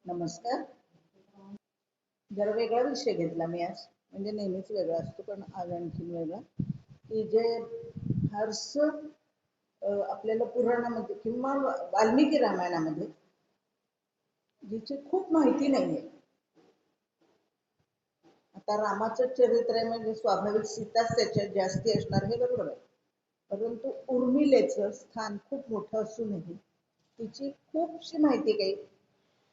नमस्कार. जरा वेगळा विषय घेतला मी आज, म्हणजे नेहमीच वेगळा असतो पण आज आणखीन वेगळा, की जे फारसं आपल्याला पुराणामध्ये किंवा वाल्मिकी रामायणामध्ये जिची खूप माहिती नाहीये. आता रामाचं चरित्र आहे म्हणजे स्वाभाविक सीताच त्याच्यात जास्ती असणार हे बरोबर आहे. परंतु उर्मिलेचं स्थान खूप मोठं असूनही तिची खूपशी माहिती काही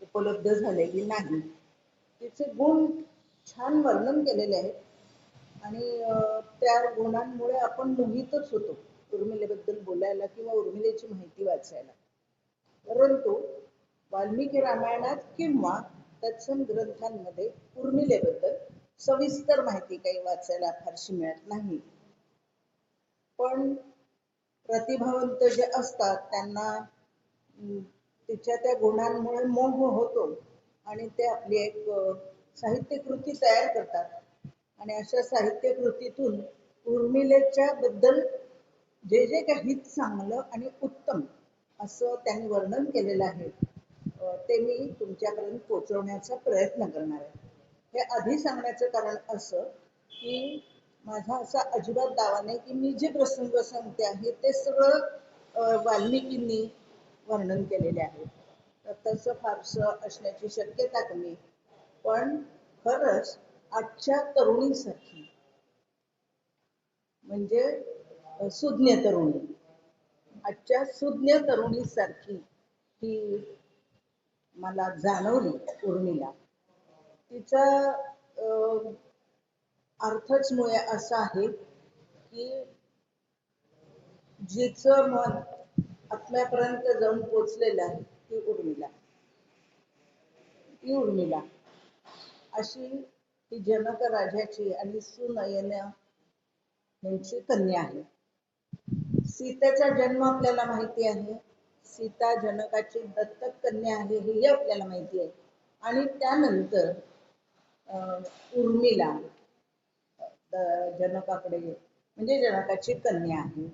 उपलब्ध झालेली नाही. तिचे गुण छान वर्णन केलेले आहेत आणि त्या गुणांमुळे आपण मोहितच होतो उर्मिलेबद्दल बोलायला किंवा उर्मिलेची माहिती वाचायला. परंतु वाल्मिकी रामायणात किंवा तत्सम ग्रंथांमध्ये उर्मिलेबद्दल सविस्तर माहिती काही वाचायला फारशी मिळत नाही. पण प्रतिभावंत जे असतात त्यांना तिच्या त्या गुणांमुळे मोह होतो आणि ते आपली एक साहित्य कृती तयार करतात आणि अशा साहित्य कृतीतून उर्मिलेच्या बद्दल जे जे काही चांगलं आणि उत्तम असं त्यांनी वर्णन केलेलं आहे ते मी तुमच्यापर्यंत पोहोचवण्याचा प्रयत्न करणार आहे. हे आधी सांगण्याचं कारण असं की माझा असा अजिबात दावा नाही की मी जे प्रसंग सांगते आहे ते सगळं वाल्मिकींनी वर्णन केलेले आहे. तर तसं फारसं असण्याची शक्यता कमी. पण खरंच आजच्या तरुणीसाठी म्हणजे सुज्ञ तरुणी, आजच्या सुज्ञ तरुणीसारखी ही मला जाणवली उर्मिला. तिचा अर्थच मुळे असा आहे की जिचं मन आत्म्यापर्यंत जाऊन पोचलेलं आहे ती उर्मिला अशी ही जनक राजाची आणि सुनयना यांची कन्या आहे. सीतेचा जन्म आपल्याला माहिती आहे. सीता जनकाची दत्तक कन्या आहे हेही आपल्याला माहिती आहे. आणि त्यानंतर उर्मिला जनकाकडे म्हणजे जनकाची कन्या आहे.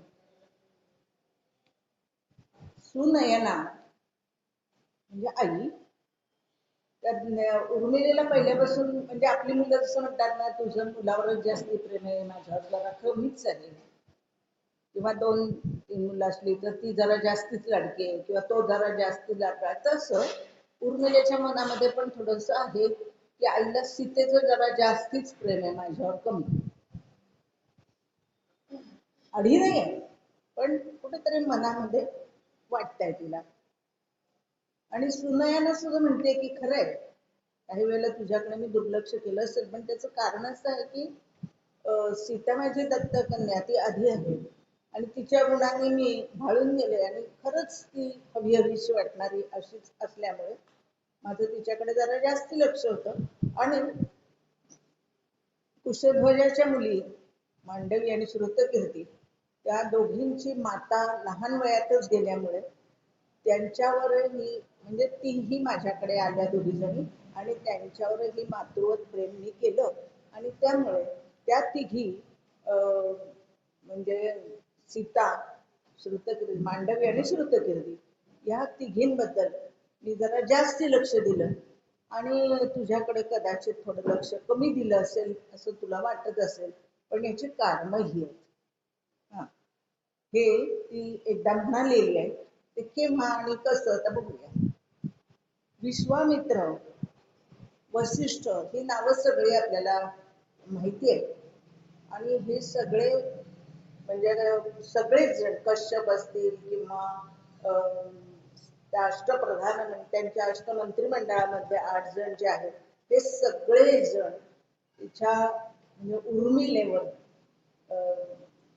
सुनयना म्हणजे आई. तर उर्मिलेला पहिल्यापासून म्हणजे आपली मुलं जसं म्हणतात ना तुझं मुलावरच जास्ती प्रेम आहे माझ्यावर जरा कमीच आहे किंवा 2-3 मुलं असली तर ती जरा जास्तीच लाडकी आहे किंवा तो जरा जास्ती लाडका आहे. तसं उर्मिलेच्या मनामध्ये पण थोडस आहे की आईला सीतेचं जरा जास्तीच प्रेम आहे माझ्यावर कमी. आधी नाही आहे पण कुठेतरी मनामध्ये वाटतंय तिला. आणि सुनयना सुद्धा म्हणते की खरंय काही वेळेला तुझ्याकडे मी दुर्लक्ष केलं असेल पण त्याचं कारण असं आहे की सीता माझी दत्तकन्या ती आधी आहे आणि तिच्या गुणांनी मी भाळून गेले आणि खरंच ती हवी हवीशी वाटणारी अशीच असल्यामुळे माझं तिच्याकडे जरा जास्ती लक्ष होतं. आणि कुशध्वजाच्या मुली मांडवी आणि श्रुतकीर्ती त्या दोघींची माता लहान वयातच गेल्यामुळे त्यांच्यावरही म्हणजे तीही माझ्याकडे आल्या दोघी जणी आणि त्यांच्यावरही मातृवत प्रेम मी केलं आणि त्यामुळे त्या तिघी म्हणजे सीता, श्रुतकीर्ती, मांडवी आणि श्रुतकीर्ती या तिघींबद्दल मी जरा जास्ती लक्ष दिलं आणि तुझ्याकडे कदाचित थोडं लक्ष कमी दिलं असेल असं तुला वाटत असेल पण याची कारणही आहेत. हा हे ती एकदा म्हणालेली आहे. ते केव्हा आणि कसं तर बघूया. विश्वामित्र, वसिष्ठ ही नावं सगळी आपल्याला माहिती आहे आणि हे सगळे म्हणजे सगळेच जण कश्यप असतील किंवा त्या अष्टप्रधान त्यांच्या अष्टमंत्रिमंडळामध्ये 8 जण जे आहेत ते सगळे जण तिच्या म्हणजे उर्मिलेवर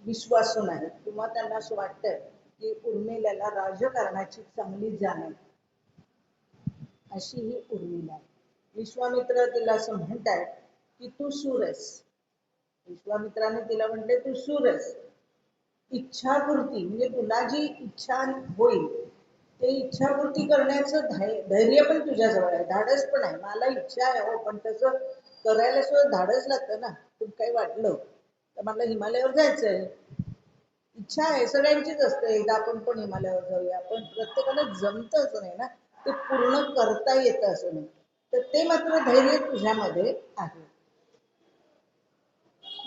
विश्वासून आहेत किंवा त्यांना असं वाटतंय की उर्मिलेला राजकारणाची चांगली जाण आहे अशी ही उर्मिला आहे. विश्वामित्र तिला असं म्हणतायत की तू शूर आहेस. विश्वामित्राने तिला म्हटले तू शूर आहेस. इच्छापूर्ती म्हणजे तुला जी इच्छा होईल ते इच्छापूर्ती करण्याचं धैर्य पण तुझ्याजवळ आहे, धाडस पण आहे. मला इच्छा आहे हो पण तसं करायला सुद्धा धाडस लागतं ना. खूप काही वाटलं तर मला हिमालयावर जायचंय इच्छा आहे सगळ्यांचीच असते, एकदा आपण पण हिमालयावर जाऊया, पण प्रत्येकाला जमतं असं नाही ना, ते पूर्ण करता येतं असं नाही. तर ते मात्र धैर्य तुझ्यामध्ये आहे.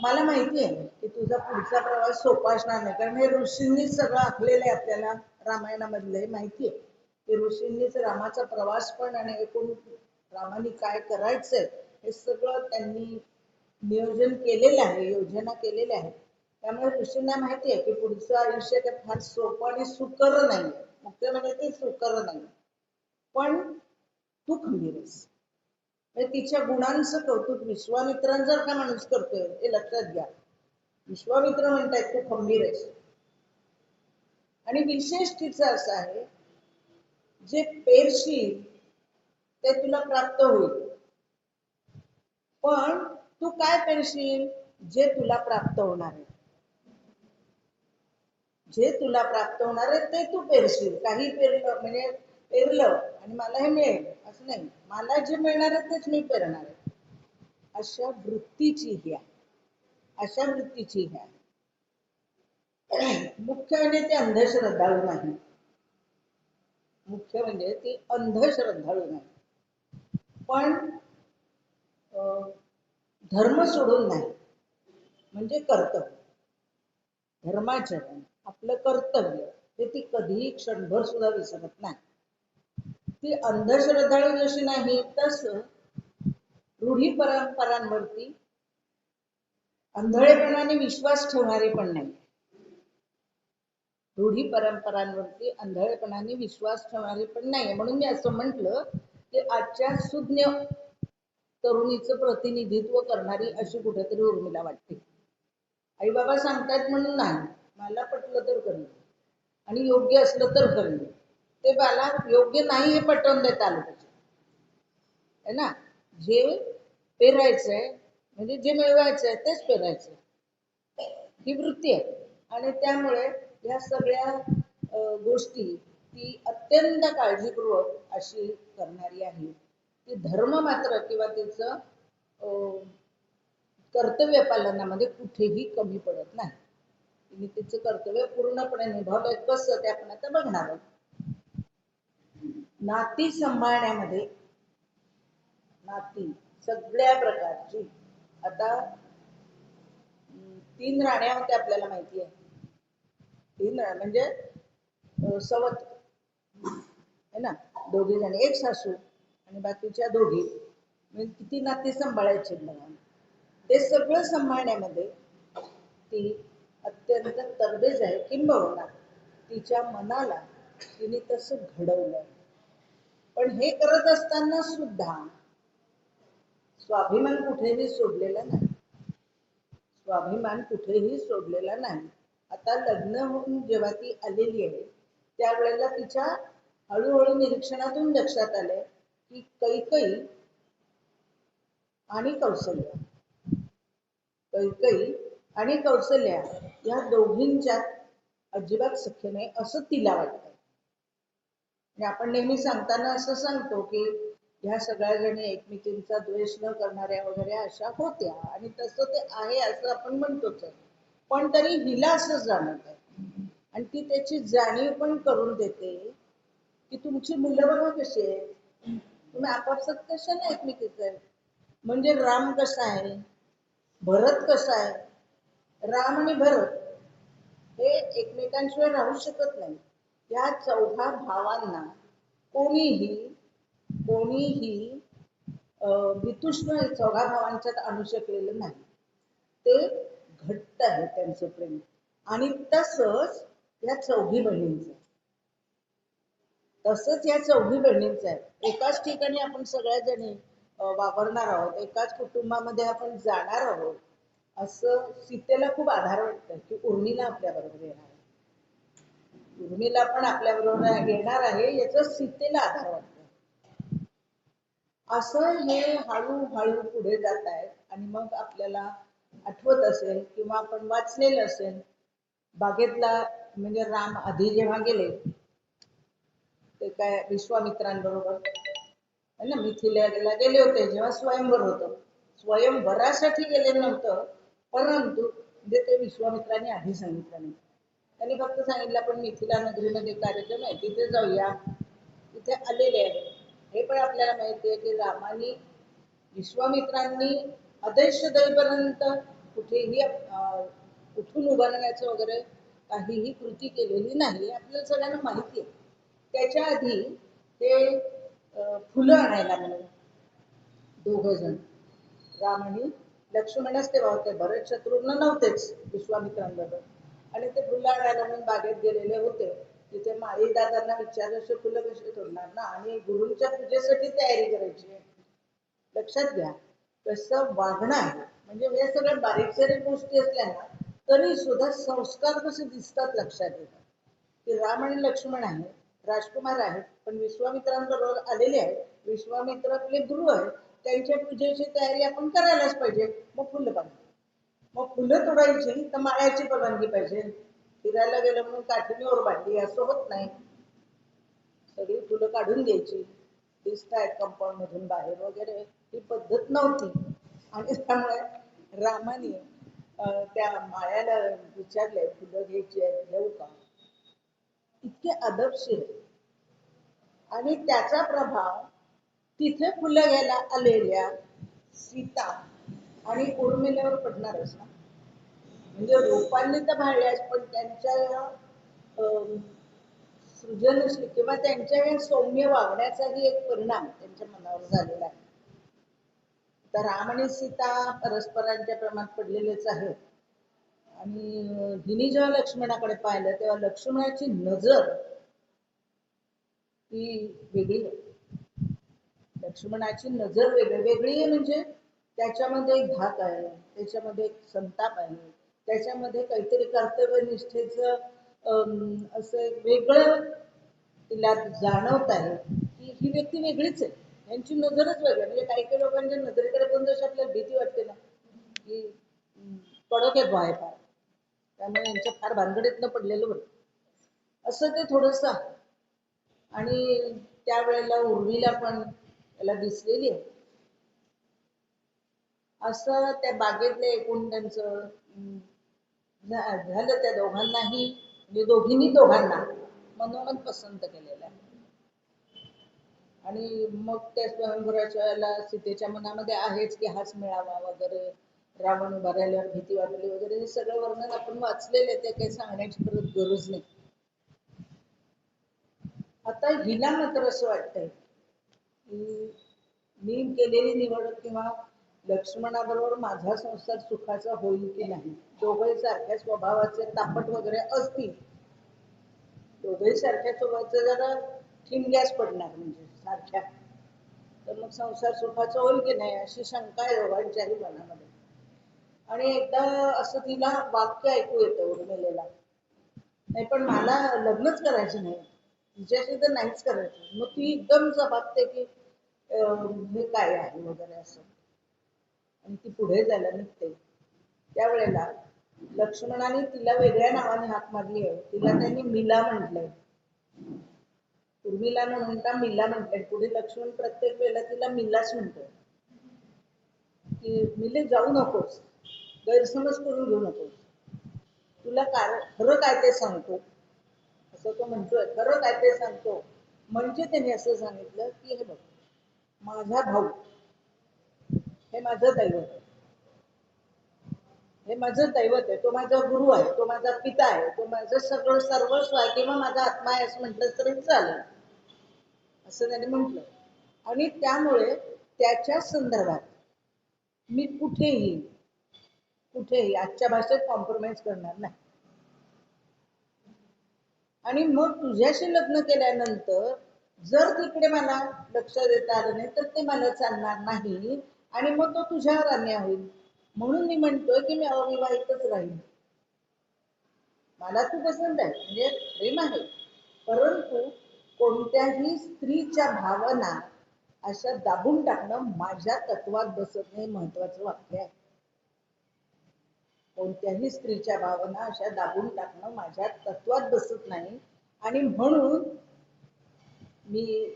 मला माहिती आहे की तुझा पुढचा प्रवास सोपा असणार नाही, कारण हे ऋषींनीच सगळं आखलेलं आहे आपल्याला. रामायणामधले माहिती आहे की ऋषींनीच रामाचा प्रवास पण आणि एकूण रामाने काय करायचंय हे सगळं त्यांनी नियोजन केलेलं आहे, योजना केलेल्या आहे. त्यामुळे ऋषींना माहिती आहे की पुढचं आयुष्य ते फार सोपं आणि सुकर नाही. मुख्य म्हणजे ते सुकर नाही. पण तू खंबीर आहेस. तिच्या गुणांचं कौतुक विश्वामित्रांसारखा माणूस करतोय हे लक्षात घ्या. विश्वामित्र म्हणतायत तू खंबीर आहेस. आणि विशेष तिचं असं आहे, जे पेरशील ते तुला प्राप्त होईल. पण तू काय पेरशील? जे तुला प्राप्त होणार आहे. जे तुला प्राप्त होणार आहे ते तू पेरशील. काही पेरलं म्हणजे पेरलं आणि मला हे मिळेल असं नाही. मला जे मिळणार आहे तेच मी पेरणार आहे. अशा वृत्तीची ही आहे. अशा वृत्तीची ही आहे. मुख्य म्हणजे ते अंधश्रद्धाळू नाही. मुख्य म्हणजे ती अंधश्रद्धाळू नाही. पण धर्म सोडून नाही, म्हणजे कर्तव्य. धर्माचरण आपलं कर्तव्य हे ती कधीही क्षणभर सुद्धा विसरत नाही. ती अंधश्रद्धाळू जशी नाही, तस रूढी परंपरांवरती आंधळेपणाने विश्वास ठेवणारे पण नाही. रूढी परंपरांवरती आंधळेपणाने विश्वास ठेवणारे पण नाही. म्हणून मी असं म्हटलं की आजच्या सुज्ञ तरुणीचं प्रतिनिधित्व करणारी अशी कुठेतरी उर्मिला वाटते. आई बाबा सांगतात म्हणून नाही, मला पटलं तर करेन आणि योग्य असलं तर करेन. ते मला योग्य नाही हे पटवून देता आलं पाहिजे, है ना. जे पेरायचंय म्हणजे जे मिळवायचंय तेच पेरायचंय, ही वृत्ती आहे. आणि त्यामुळे या सगळ्या गोष्टी ती अत्यंत काळजीपूर्वक अशी करणारी आहे. ती धर्म मात्र किंवा तिचं कर्तव्य पालनामध्ये कुठेही कमी पडत नाही. तिने तिचं कर्तव्य पूर्णपणे निभावलंय. कसं ते आपण आता बघणार आहोत. नाती सांभाळण्यामध्ये नाती सगळ्या प्रकारची, आता 3 राण्या होत्या आपल्याला माहिती आहे. 3 म्हणजे सवत है ना, दोघी जण, एक सासू आणि बाकीच्या दोघी, म्हणजे किती नाती सांभाळायची बघा. ते सगळं सांभाळण्यामध्ये ती अत्यंत तरबेज आहे. किंबहुना तिच्या मनाला तिने तसं घडवलंय. पण हे करत असताना सुद्धा स्वाभिमान कुठेही सोडलेला नाही. स्वाभिमान कुठेही सोडलेला नाही. आता लग्न होऊन जेव्हा ती आलेली आहे त्यावेळेला तिच्या हळूहळू निरीक्षणातून लक्षात आलंय की कैकई आणि कौसल्या, कैकई आणि कौसल्या या दोघींच्यात अजिबात सख्य नाही असं तिला वाटतं. आपण नेहमी सांगताना असं सांगतो की ह्या सगळ्या जणी एकमेकींचा द्वेष न करणाऱ्या वगैरे अशा होत्या, आणि तसं ते आहे असं आपण म्हणतोच. पण तरी हिला असं जाणवत आहे आणि ती त्याची जाणीव पण करून देते की तुमची मुलं बघा कशी आहेत, तुम्ही आपापसात कशाला एकमेकीच आहे. म्हणजे राम कसा आहे, भरत कसा आहे. राम आणि भरत हे एकमेकांशिवाय राहू शकत नाही. या चौघा भावांना कोणीही कोणीही वितुष्ण चौघा भावांच्यात आणू शकलेलं नाही. ते घट्ट आहे त्यांचं प्रेम. आणि तसंच या चौघी बहिणींचं तसंच या चौघी बहिणींचं आहे. एकाच ठिकाणी आपण सगळ्या जणी वावरणार आहोत, एकाच कुटुंबामध्ये आपण जाणार आहोत. असं सीतेला खूप आधार वाटतं की उर्मिला आपल्या बरोबर येणार आहे, उर्मिला पण आपल्या बरोबर येणार आहे याचा सीतेला आधार वाटतो. असं हे हळूहळू पुढे जात आहेत. आणि मग आपल्याला आठवत असेल किंवा आपण वाचलेलं असेल, बागेतला म्हणजे राम आधी जेव्हा गेले ते काय विश्वामित्रांबरोबर है ना, मिथिलेला गेले होते जेव्हा स्वयंवर होतं. स्वयंवरासाठी गेले नव्हतं, परंतु म्हणजे ते विश्वामित्रांनी आधी सांगितलं नाही. त्यांनी फक्त सांगितलं आपण मिथिला नगरीमध्ये कार्यक्रम आहे तिथे जाऊया. तिथे आलेले आहे. हे पण आपल्याला माहिती आहे की रामाने विश्वामित्रांनी आदेश देईपर्यंत कुठेही उठून उभारण्याचं वगैरे काहीही कृती केलेली नाही, आपल्याला सगळ्यांना माहिती आहे. त्याच्या आधी ते फुलं आणायला म्हणून दोघ जण, राम आणि लक्ष्मणच तेव्हा होते, भरत शत्रुघ्न नव्हतेच विश्वामित्रांबरोबर. आणि ते फुलं आणायला म्हणून बागेत गेलेले होते. तिथे माळी दादांना विचारलं असे फुलं कशी तोडणार ना, आणि गुरूंच्या पूजेसाठी तयारी करायची. लक्षात घ्या कसं वागणं आहे. म्हणजे हे सगळ्या बारीक सारीक गोष्टी असल्या ना तरी सुद्धा संस्कार कसे दिसतात लक्षात येतात. की राम आणि लक्ष्मण आहेत, राजकुमार आहेत, पण विश्वामित्रांबरोबर आलेले आहेत. विश्वामित्र आपले गुरु आहेत, त्यांच्या पूजेची तयारी आपण करायलाच पाहिजे. मग फुलं पाहिजे, मग फुलं तोडायची तर माळ्याची परवानगी पाहिजे. फिरायला गेलं म्हणून काठीने ओर बांधली असं होत नाही. सगळी फुलं काढून घ्यायची, दिसतायत कंपाऊंड मधून बाहेर वगैरे, ही पद्धत नव्हती. आणि त्यामुळे रामाने त्या माळ्याला विचारले फुलं घ्यायची आहे घेऊ का, इतके अदबशीर. आणि त्याचा प्रभाव तिथे फुलं घ्यायला आलेल्या सीता आणि उर्मिलेवर पडणारच ना. म्हणजे रूपांनी तर भाळल्याच, पण त्यांच्या सृजनशील किंवा त्यांच्या या सौम्य वागण्याचाही एक परिणाम त्यांच्या मनावर झालेला आहे. तर राम आणि सीता परस्परांच्या प्रेमात पडलेलेच आहेत. आणि हिने जेव्हा लक्ष्मणाकडे पाहिलं तेव्हा लक्ष्मणाची नजर ही वेगळी आहे. लक्ष्मणाची नजर वेगळी आहे. म्हणजे त्याच्यामध्ये एक धाक आहे, त्याच्यामध्ये एक संताप आहे, त्याच्यामध्ये काहीतरी कर्तव्यनिष्ठेचं असं वेगळं तिला जाणवत आहे की ही व्यक्ती वेगळीच आहे. यांची नजरच वेगळी. म्हणजे काही काही लोकांच्या नजरेकडे पण जशी आपल्याला भीती वाटते ना की कडक आहेत बाहेर फार, त्यामुळे यांच्या फार भानगडीत न पडलेलं बरं, असं ते थोडंसं आहे. आणि त्यावेळेला उर्मिला पण त्याला दिसलेली आहे. असं त्या बागेतले एकूण त्यांचं झालं. त्या दोघांनाही म्हणजे दोघांना मनोमन पसंत केलेलं आहे. आणि मग त्या स्वयंवराच्या वेळेला सीतेच्या मनामध्ये आहेच की हाच मिळावा वगैरे, रावण उभा राहिल्यावर भीती वाटली वगैरे, हे सगळं वर्णन आपण वाचलेले, ते काही सांगण्याची परत गरज नाही. आता हिला मात्र असं वाटतंय की मी केलेली निवड किंवा लक्ष्मणाबरोबर माझा संसार सुखाचा होईल की नाही. दोघे सारख्या स्वभावाचे तापट वगैरे असतील, दोघे सारख्या स्वभावाचे जरा ठिणग्यास पडणार म्हणजे सारख्या, तर मग संसार सुखाचा होईल की नाही अशी शंका आहे दोघांच्याही मनामध्ये. आणि एकदा असं तिला वाक्य ऐकू येतं उर्मिलेला, नाही पण मला लग्नच करायचं नाही, तिच्याशी तर नाहीच करायचं. मग ती एकदम जबाबते की हे काय आहे वगैरे असं, आणि ती पुढे जायला निघते. त्यावेळेला लक्ष्मणाने तिला वेगळ्या नावाने हाक मारली आहे. तिला त्यांनी मिला म्हटलंय, उर्मिला न म्हणता मिला म्हटलंय. पुढे लक्ष्मण प्रत्येक वेळेला तिला मिलाच म्हणतोय की मिले जाऊ नकोस, गैरसमज करून घेऊ नकोस, तुला खरं काय ते सांगतो, असं तो म्हणतोय. खरं काय ते सांगतो म्हणजे त्याने असं सांगितलं की हे बघ, माझा भाऊ हे माझं दैवत आहे, हे माझं दैवत आहे, तो माझा गुरु आहे, तो माझा पिता आहे, तो माझं सगळं सर्वस्व आहे किंवा माझा आत्मा आहे असं म्हटलं तरी चालेल, असं त्याने म्हटलं. आणि त्यामुळे त्याच्या संदर्भात मी कुठेही आजच्या भाषेत कॉम्प्रोमाइज करणार नाही. आणि मग तुझ्याशी लग्न केल्यानंतर जर तिकडे मला लक्ष देता आलं नाही तर ते मला चालणार नाही, आणि मग तो तुझ्यावर अन्याय होईल. म्हणून मी म्हणतोय की मी अविवाहितच राहील. मला तू पसंत आहे म्हणजे प्रेम आहे, परंतु कोणत्याही स्त्रीच्या भावना अशा दाबून टाकणं माझ्या तत्वात बसत नाही. महत्वाचं वाक्य आहे. कोणत्याही स्त्रीच्या भावना अशा दाबून टाकणं माझ्या तत्वात बसत नाही, आणि म्हणून मी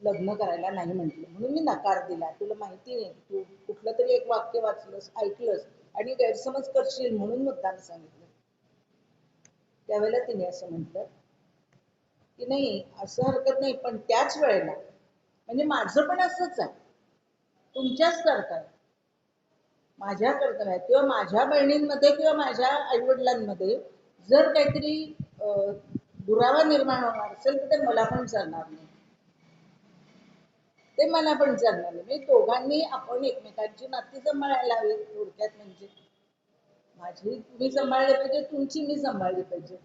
लग्न करायला नाही म्हटलं, म्हणून मी नकार दिला. तुला माहिती नाही, तू कुठलं तरी एक वाक्य वाचलंस ऐकलंस आणि गैरसमज करशील म्हणून मुद्दाम सांगितलं. त्यावेळेला तिने असं म्हटलं की नाही असं हरकत नाही, पण त्याच वेळेला म्हणजे माझं पण असंच आहे, तुमच्याच करता माझ्या कर्तव्यात किंवा माझ्या बहिणींमध्ये किंवा माझ्या आईवडिलांमध्ये जर काहीतरी दुरावा निर्माण होणार असेल तर ते मला पण चालणार नाही, ते मला पण चालणार नाही. म्हणजे दोघांनी आपण एकमेकांची नाती सांभाळायला हवी. थोडक्यात म्हणजे माझी तुम्ही सांभाळली पाहिजे, तुमची मी सांभाळली पाहिजे,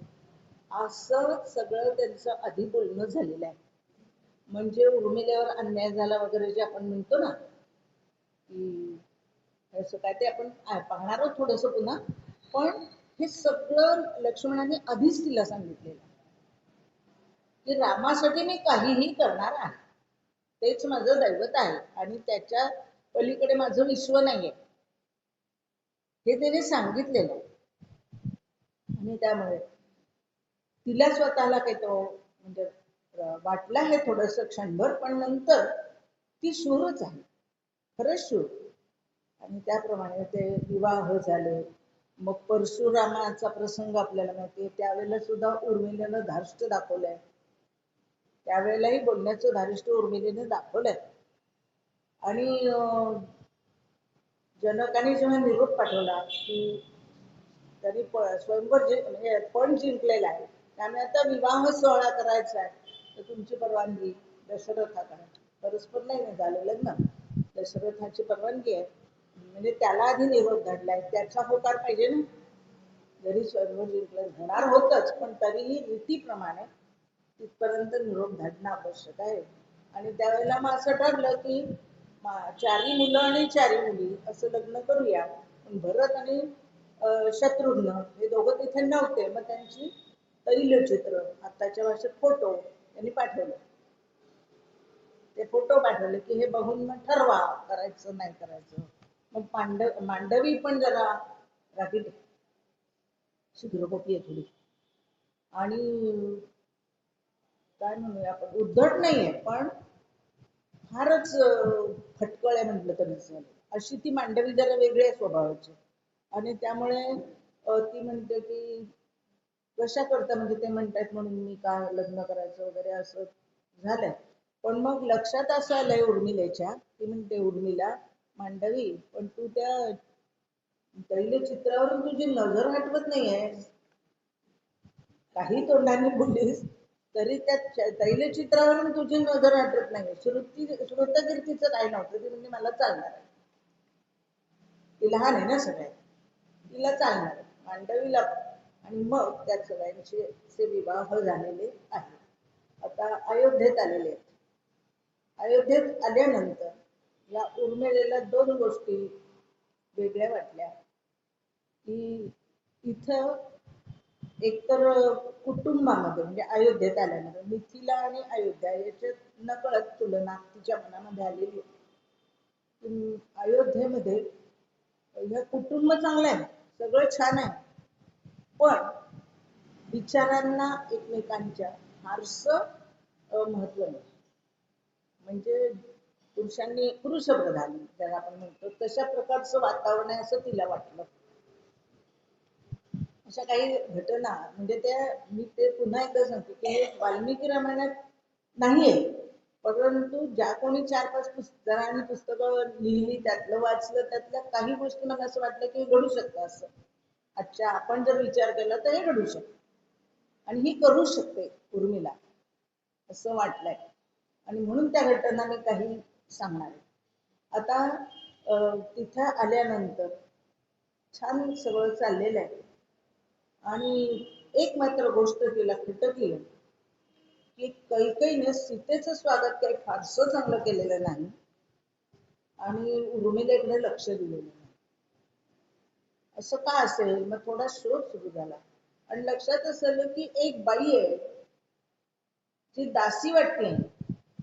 असं सगळं त्यांचं आधी बोलणं झालेलं आहे. म्हणजे उर्मिलेवर अन्याय झाला वगैरे जे आपण म्हणतो ना की असं काय ते आपण पाहणार आहोत थोडस पुन्हा. पण हे सगळं लक्ष्मणाने आधीच तिला सांगितलेलं की रामासाठी मी काहीही करणार आहे, तेच माझं दैवत आहे आणि त्याच्या पलीकडे माझं विश्व नाहीये, हे त्याने सांगितलेलं. आणि त्यामुळे तिला स्वतःला काही तो म्हणजे वाटलं हे थोडस क्षणभर, पण नंतर ती शूरच आहे, खरंच शूर. आणि त्याप्रमाणे ते विवाह झाले. मग परशुरामाचा प्रसंग आपल्याला माहितीये, त्यावेळेला सुद्धा उर्मिलेनं धार्ष्ट दाखवलंय, त्यावेळेलाही बोलण्याचं धारिष्ट उर्मिलेने दाखवलंय. आणि जनकाने जेव्हा निरोप पाठवला की त्यांनी स्वयंवर म्हणजे पण जिंकलेला आहे, त्यामुळे आता विवाह सोहळा करायचा आहे, तर तुमची परवानगी दशरथाकडे. परस्पर नाही झालं लग्न, दशरथाची परवानगी आहे, म्हणजे त्याला आधी निरोप धाडलाय, त्याचा होकार पाहिजे ना. जरी स्वयंवर जिंकलं होणार होतच, पण तरीही रीतीप्रमाणे तिथपर्यंत निरोप धाडणं आवश्यक आहे. आणि त्यावेळेला मग असं ठरलं की 4 मुलं आणि 4 मुली असं लग्न करूया. पण भरत आणि शत्रुघ्न हे दोघं तिथे नव्हते, मग त्यांची तैलचित्र, आत्ताच्या भाषेत फोटो त्यांनी पाठवले. ते फोटो पाठवले की हे बघून मग ठरवा करायचं नाही करायचं. मग मांडवी पण जरा रागीट शीघ्रकोपी आहे थोडी, आणि काय म्हणूया आपण उद्धट नाहीये, पण फारच फटकळ आहे म्हटलं तरी चालेल, अशी ती मांडवी जरा वेगळ्या स्वभावाची. आणि त्यामुळे ती म्हणते की कशा करता, म्हणजे ते म्हणतात म्हणून मी का लग्न करायचं वगैरे असं झालंय. पण मग लक्षात असं आलंय उर्मिलेच्या, ती म्हणते उर्मिला, मांडवी पण तू त्या तैलचित्रावरून तुझी नजर हटवत नाहीये, काही तोंडाने बोललीस तरी त्या तैलचित्रावरून तुझी नजर हटत नाही. श्रुतकीर्तीचं काय नव्हतं, ती म्हणजे मला चालणार आहे, ती लहान आहे ना सगळ्यात, तिला चालणार आहे मांडवीला. आणि मग त्या सगळ्यांचे विवाह झालेले आहेत. आता अयोध्येत आलेले आहेत. अयोध्येत आल्यानंतर या उर्मिलेला 2 गोष्टी वेगळ्या वाटल्या की इथं एकतर कुटुंबामध्ये म्हणजे अयोध्येत आल्यानंतर मिथिला आणि अयोध्या याच्यात नकळत तुलना तिच्या मनामध्ये आलेली. अयोध्येमध्ये हे कुटुंब चांगलं आहे, सगळं छान आहे, पण विचारांना एकमेकांच्या फारसं महत्व नाही. म्हणजे पुरुषांनी पुरुषप्रधान ज्याला आपण म्हणतो तशा प्रकारचं वातावरण आहे असं तिला वाटलं. अशा काही घटना म्हणजे त्या मी ते पुन्हा एकदा सांगते की हे वाल्मिकी रामायणात नाहीये, परंतु ज्या कोणी 4-5 जणांनी पुस्तकं लिहिली, त्यातलं वाचलं, त्यातल्या काही गोष्टी मला असं वाटलं की घडू शकतं असं. अच्छा, आपण जर विचार केला तर हे घडू शकतं आणि ही करू शकते उर्मिला असं वाटलंय. आणि म्हणून त्या घटना मी काही सांगणार आहे. आता तिथं आल्यानंतर छान सगळं चाललेलं आहे. आणि एक मात्र गोष्ट तिला खटकली की कैकेयीने सीतेचं स्वागत काही फारसं चांगलं केलेलं नाही आणि उर्मिलेकडे लक्ष दिलेलं नाही. असं का असेल? मग थोडा शोध सुरू झाला आणि लक्षात असं की एक बाई आहे, ती दासी वाटते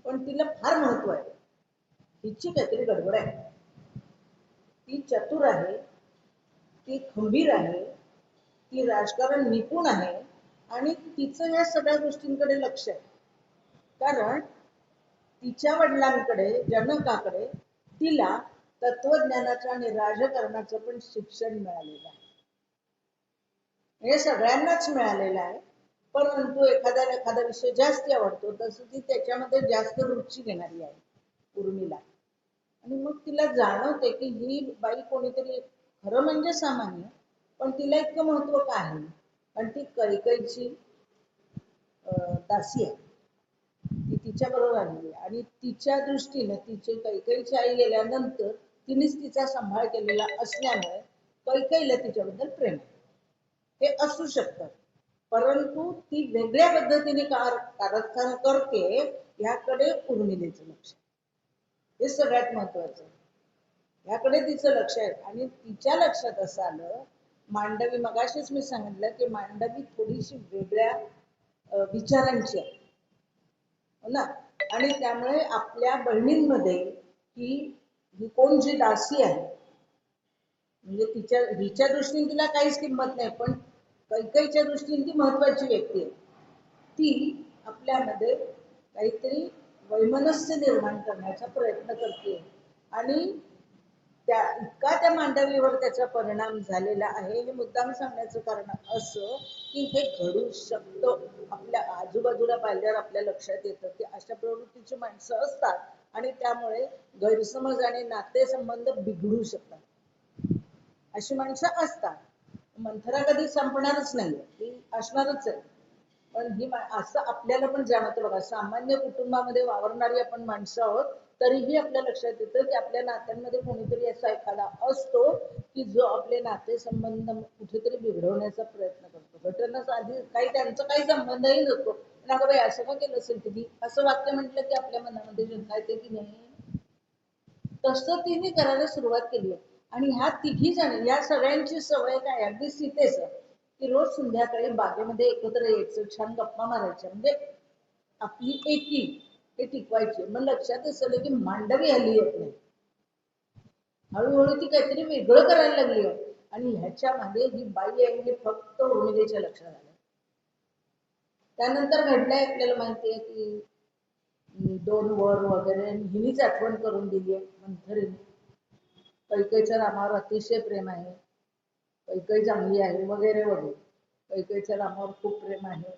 पण तिला फार महत्व आहे, हिची काहीतरी गडबड आहे, ती चतुर आहे, ती खंबीर आहे, ती राजकारण निपुण आहे आणि तिचं या सगळ्या गोष्टींकडे लक्ष आहे. कारण तिच्या वडिलांकडे जनकाकडे तिला तत्वज्ञानाचं आणि राजकारणाचं पण शिक्षण मिळालेलं आहे. हे सगळ्यांनाच मिळालेलं आहे. परंतु एखाद्याला एखादा विषय जास्त आवडतो तसं ती त्याच्यामध्ये जास्त रुची घेणारी आहे उर्मिला. आणि मग तिला जाणवते की ही बाई कोणीतरी खरं म्हणजे सामान्य, पण तिला इतकं महत्व का आहे. आणि ती कैकईची दासी आहे. ती तिच्या बरोबर आलेली आहे आणि तिच्या दृष्टीने तिचे कैकईची आई गेल्यानंतर तिनेच तिचा सांभाळ केलेला असल्यामुळे कैकईला तिच्याबद्दल प्रेम आहे. हे असू शकतं, परंतु ती वेगळ्या पद्धतीने कारस्थान करते याकडे उर्मिलेचं लक्ष, हे सगळ्यात महत्वाचं. याकडे तिचं लक्ष आहे. आणि तिच्या लक्षात असं आलं, मांडवी मगाशीच मी सांगितलं की मांडवी थोडीशी वेगळ्या विचारांची आहे हो ना. आणि त्यामुळे आपल्या बहिणींमध्ये ही कोण जी दासी आहे म्हणजे हिच्या दृष्टीने तिला काहीच किंमत नाही, पण कैकईच्या दृष्टीने ती महत्वाची व्यक्ती आहे. ती आपल्यामध्ये काहीतरी वैमनस्य निर्माण करण्याचा प्रयत्न करते आणि त्या मांडवीवर त्याचा परिणाम झालेला आहे. हे मुद्दाम सांगण्याचं कारण असं की हे घडू शकतं. आपल्या आजूबाजूला पाहिल्यावर आपल्या लक्षात येतं की अशा प्रवृत्तीची माणसं असतात आणि त्यामुळे गैरसमज आणि नातेसंबंध बिघडू शकतात. अशी माणसं असतात. मंथरा कधी संपणारच नाही, ती असणारच आहे. पण ही असं आपल्याला पण जाणवतं बघा, सामान्य कुटुंबामध्ये वावरणारी आपण माणसं आहोत, तरीही आपल्या लक्षात येतं की आपल्या नात्यांमध्ये कोणीतरी असा एखादा असतो की जो आपले नातेसंबंध कुठेतरी बिघडवण्याचा प्रयत्न करतो. घटनाच आधी काही त्यांचा काही संबंधही नसतो, पण अगं बाई असं का केलं असेल तिने, असं वाक्य म्हटलं की आपल्या मनामध्ये शंका येते की नाही. तसं तिने करायला सुरुवात केली आहे. आणि ह्या तिघी जण या सगळ्यांची सवय काय, अगदी सीतेच की रोज संध्याकाळी बागेमध्ये एकत्र यायचं, छान गप्पा मारायच्या, म्हणजे आपली एकी हे टिकवायची. मग लक्षात असलं की मांडवी हल्ली येत नाही, हळूहळू ती काहीतरी वेगळं करायला लागली आहे. आणि ह्याच्या मागे ही बाई आहे हे फक्त उर्मिलेच्या लक्षात आलं. त्यानंतर घडलंय आपल्याला माहिती आहे की 2 वर वगैरे हिनीच आठवण करून दिली आहे मंथरेने. कैकईचं रामावर अतिशय प्रेम आहे, कैकई चांगली आहे वगैरे वगैरे. कैकईचं रामावर खूप प्रेम आहे,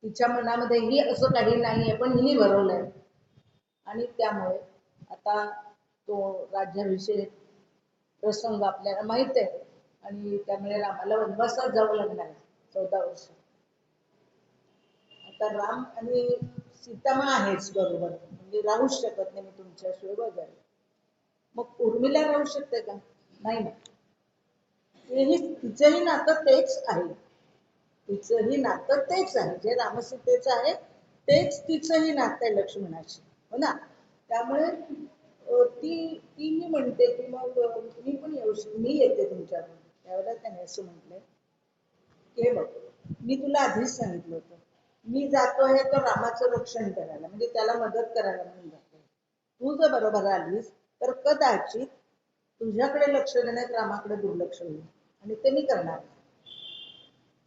तिच्या मनामध्येही असं काही नाहीये, पण हिने भरवलंय. आणि त्यामुळे आता तो राज्याभिषेक प्रसंग आपल्याला माहित आहे आणि त्यामुळे रामाला वनवासात जावं लागणार आहे 14 वर्ष. आता राम आणि सीता आहेच बरोबर, म्हणजे राहूच शकत नाही मी तुमच्याशिवाय वगैरे. मग उर्मिला राहू शकते का, नाही ना. तिचंही नातं तेच आहे, तिचंही नातं तेच आहे, जे रामसीतेचं आहे तेच तिचंही नातं आहे लक्ष्मणाशी हो ना. त्यामुळे ती म्हणते की मग मी पण मी येते तुमच्याकडून. त्यावेळेला त्याने असं म्हटलंय की हे बघ, मी तुला आधीच सांगितलं होतं मी जातोय तर रामाचं रक्षण करायला, म्हणजे त्याला मदत करायला म्हणून जातोय. तू जर बरोबर आलीस तर कदाचित तुझ्याकडे लक्ष देण्यात रामाकडे दुर्लक्ष होईल आणि ते मी करणार.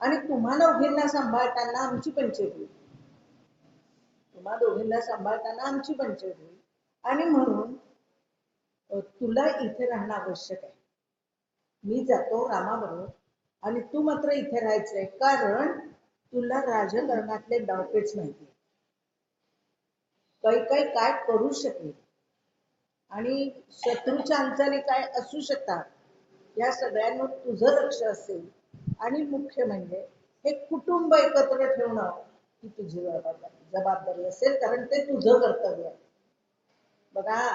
आणि तुम्हा दोघींना सांभाळताना आमची पंचायत होईल, तुम्हा दोघींना सांभाळताना आमची पंचायत होईल. आणि म्हणून तुला इथे राहणं आवश्यक आहे. मी जातो रामाबरोबर आणि तू मात्र इथे राहायचंय, कारण तुला राजकारणातले डावपेच माहिती, काही काय करू शकेल आणि शत्रूच्या हालचाली काय असू शकतात, या सगळ्यांवर तुझं लक्ष असेल. आणि मुख्य म्हणजे हे कुटुंब एकत्र ठेवणं ही तुझी जबाबदारी असेल, कारण ते तुझं कर्तव्य आहे. बघा,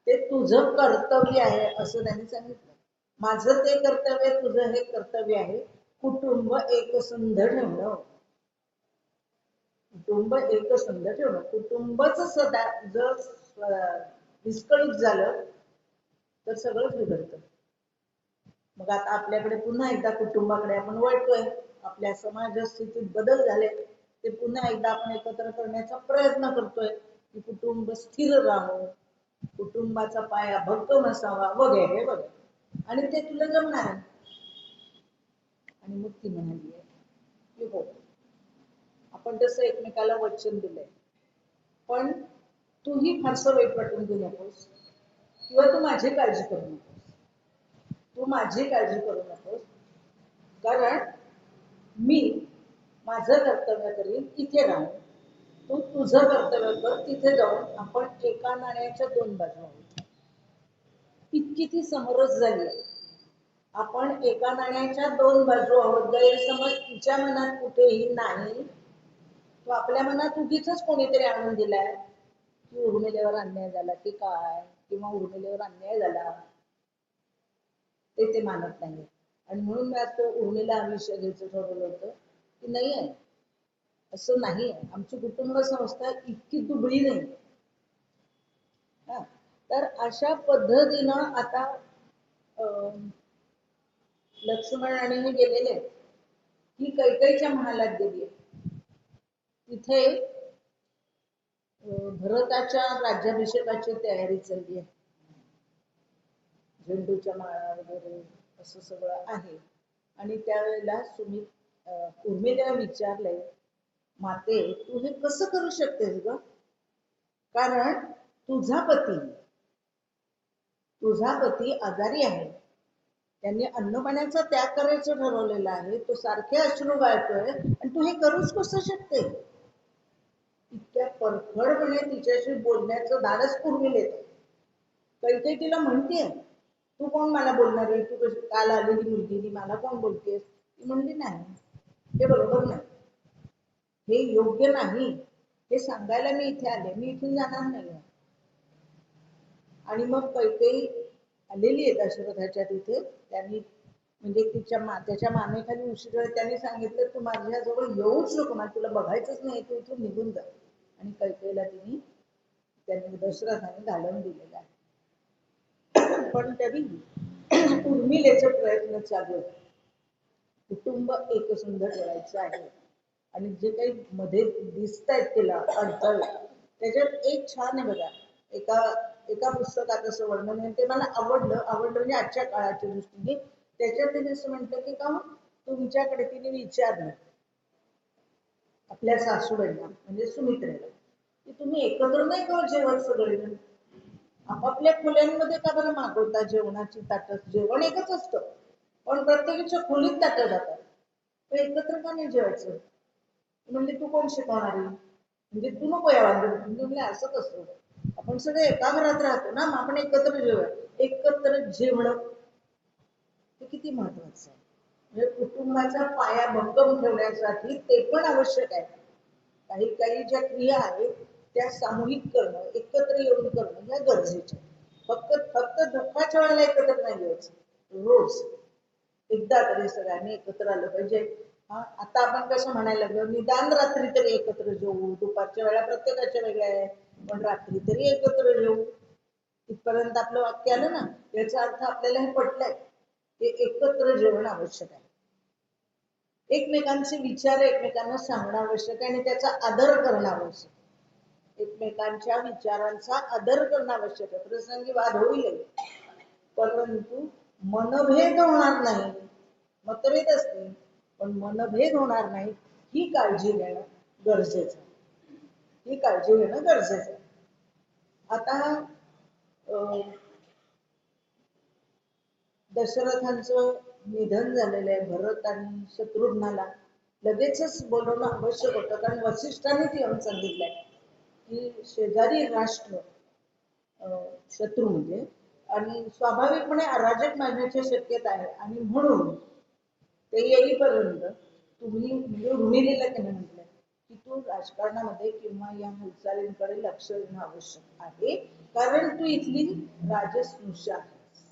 ते तुझं कर्तव्य आहे असं त्यांनी सांगितलं. माझं ते कर्तव्य, तुझं हे कर्तव्य आहे, कुटुंब एकसंध ठेवणं. कुटुंब एकसंध ठेवणं, कुटुंबच सदा जर विस्कळीत झालं तर सगळंच बिघडतं. मग आता आपल्याकडे पुन्हा एकदा कुटुंबाकडे आपण वळतोय, आपल्या समाज स्थितीत बदल झाले, ते पुन्हा एकदा आपण एकत्र करण्याचा प्रयत्न करतोय की कुटुंब स्थिर राहावं, कुटुंबाचा पाया भक्कम असावा वगैरे वगैरे. आणि ते तुला जमणार आहे. आणि मग ती म्हणाली की हो, आपण तसं एकमेकाला वचन दिलंय, पण तूही फारसं वाईट वाटून घेऊ नकोस किंवा तू माझी काळजी करू नकोस, तू माझी काळजी करू नकोस. कारण मी माझं कर्तव्य करीन इथे राहून, तू तुझं कर्तव्य कर तिथे जाऊन, आपण एका नाण्याच्या दोन बाजू आहोत. इतकी ती समरस झाली. आपण एका नाण्याच्या दोन बाजू आहोत. गैरसमज तिच्या मनात कुठेही नाही. तो आपल्या मनात उगीच कोणीतरी आणून दिलाय की उर्मिलेवर अन्याय झाला की काय, किंवा उर्मिलेवर अन्याय झाला ते मानत नाही. आणि म्हणून मी आता उर्मिला आयुष्य घ्यायचं ठरवलं होतं की नाही आहे, असं नाही आहे. आमची कुटुंब संस्था इतकी दुबळी नाही. तर अशा पद्धतीनं आता लक्ष्मण आणि हे गेलेले ही कैकेयीच्या महालात गेली. तिथे भरताच्या राज्याभिषेकाची तयारी चालली आहे. झेंडूच्या माळा वगैरे असं सगळं आहे. आणि त्यावेळेला उर्मिला विचारलंय, माते तू हे कसं करू शकतेस ग? कारण तुझा पती आजारी आहे. त्यांनी अन्नपाण्याचा त्याग करायचं ठरवलेलं आहे. तो सारखे अश्रू गाळतोय आणि तू हे करूच कसं शकते? इतक्या परखडपणे तिच्याशी बोलण्याचं धाडस उर्मिला येतं. कैकेयी तिला म्हणतेय, तू कोण मला बोलणार आहे? तू कशी काल आलेली मुलगी, मला कोण बोलतेस? ती म्हणली नाही, हे बरोबर नाही, हे योग्य नाही, हे सांगायला मी इथे आले, मी इथून जाणार नाही. आणि मग कैकेयी आलेली आहे दशरथाच्या तिथे. त्यांनी म्हणजे त्याच्या मानेखाली उशीर त्यांनी सांगितलं, तू माझ्याजवळ येऊच नको, मला तुला बघायचंच नाही, तू इथून निघून जा. आणि कैकेयीला त्यांनी दशरथाने घालवून दिलेलं आहे. पण तरी उर्मिलेचे प्रयत्न चालू आहेत. कुटुंब एकसुंदर करायचं आहे. आणि जे काही मध्ये दिसत आहेत तिला अडथळे, त्याच्यात एक छान आहे बघा. एका पुस्तकात असं वर्णन आहे, ते मला आवडलं म्हणजे आजच्या काळाच्या दृष्टीने. त्याच्यात ते असं म्हटलं की का तुमच्याकडे तिने विचारलं आपल्या सासूबाईंना म्हणजे सुमित्रेला, की तुम्ही एकत्र नाही का जेवण सगळेजण? आपापल्या खोल्यांमध्ये का बरं मागवता जेवणाची ताटं? जेवण एकच असतं पण प्रत्येकाच्या खोलीत ताटं जातात, तर एकत्र का नाही जेवायचं? म्हणजे तू कोण शिकवणारी, म्हणजे तू नको या वांदे. म्हणजे असंच असतं, आपण सगळे एका घरात राहतो ना, मग आपण एकत्र जेवूया. एकत्र जेवण हे किती महत्वाचं आहे. म्हणजे कुटुंबाचा पाया भक्कम ठेवण्यासाठी ते पण आवश्यक आहे. काही ज्या क्रिया आहेत त्या सामूहिक करणं, एकत्र येऊन करणं या गरजेच्या. फक्त दुःखाच्या वेळेला एकत्र नाही यायचं, रोज एकदा तरी सगळ्यांनी एकत्र आलं पाहिजे. आता आपण कसं म्हणायला लागलो, निदान रात्री तरी एकत्र जेवू. दुपारच्या वेळा प्रत्येकाच्या वेगळ्या आहे, पण रात्री तरी एकत्र जेवू. इथपर्यंत आपलं वाक्य आलं ना. याचा अर्थ आपल्याला हे पटलंय की एकत्र जेवण आवश्यक आहे. एकमेकांचे विचार एकमेकांना सांगणं आवश्यक आहे आणि त्याचा आदर करणं आवश्यक. एकमेकांच्या विचारांचा आदर करणं आवश्यक आहे. प्रसंगी वाद होईल, परंतु मनभेद होणार नाही. मतभेद असतील पण मनभेद होणार नाही, ही काळजी घेणं गरजेचं आहे. आता दशरथांचं निधन झालेलं आहे. भरत आणि शत्रुघ्नाला लगेचच बोलवणं आवश्यक होतं, कारण वसिष्ठांनी ते येऊन सांगितलंय की शेजारी राष्ट्र शत्रू म्हणजे, आणि स्वाभाविकपणे अराजक मारण्याची शक्यता आहे. आणि म्हणून ते येईपर्यंत तुम्ही म्हणजे उर्मिलेला त्याने म्हटलं की तू राजकारणामध्ये किंवा या हालचालींकडे लक्ष देणं आवश्यक आहे, कारण तू इथली राजस्नुषा आहेस.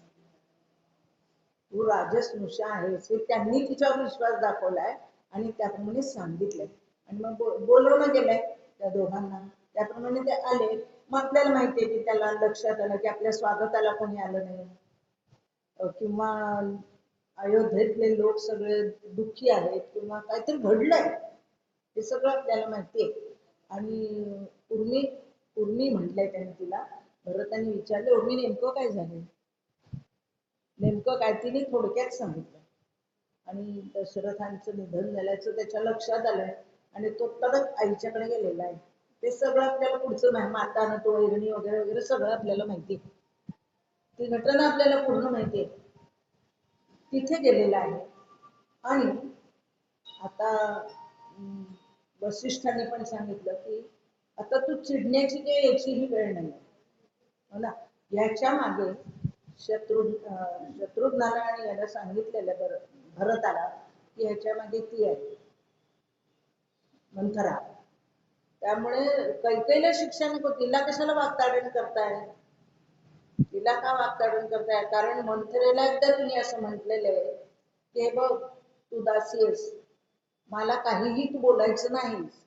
तू राजस्नुषा आहेस हे त्यांनी तिच्यावर विश्वास दाखवलाय आणि त्याप्रमाणे सांगितलंय. आणि मग बोलवणं गेलंय त्या दोघांना, त्याप्रमाणे ते आले. मग आपल्याला माहितीये की त्याला लक्षात आलं की आपल्या स्वागताला कोणी आलं नाही, किंवा अयोध्येतले लोक सगळे दुःखी आहेत, किंवा काहीतरी घडलंय, हे सगळं आपल्याला माहितीये. आणि उर्मी म्हटलंय त्याने तिला. भरताने विचारलं, उर्मी नेमकं काय झालं? नेमकं काय? तिने थोडक्यात सांगितलं. आणि दशरथांचं निधन झाल्याचं त्याच्या लक्षात आलंय आणि तो तडक आईच्याकडे गेलेला आहे. ते सगळं आपल्याला पुढचं नाही, माता तो वैरणी वगैरे वगैरे सगळं आपल्याला माहिती, ती घटना आपल्याला पूर्ण माहिती आहे. तिथे गेलेला आहे आणि आता वसिष्ठांनी पण सांगितलं की आता तू चिडण्याची काही याचीही वेळ नाही हो ना. याच्या मागे शत्रुघ्नाला आणि याला सांगितलेलं भरताला की ह्याच्या मागे ती आहे मंथरा. त्यामुळे कैकेयीला शिक्षा नको, तिला कशाला वागताडण करताय, तिला का वागताडण करताय? कारण मंथरेला एकदा तिने असं म्हटलेलं आहे की बघ तू दासी आहेस, मला काहीही तू बोलायचं नाहीस,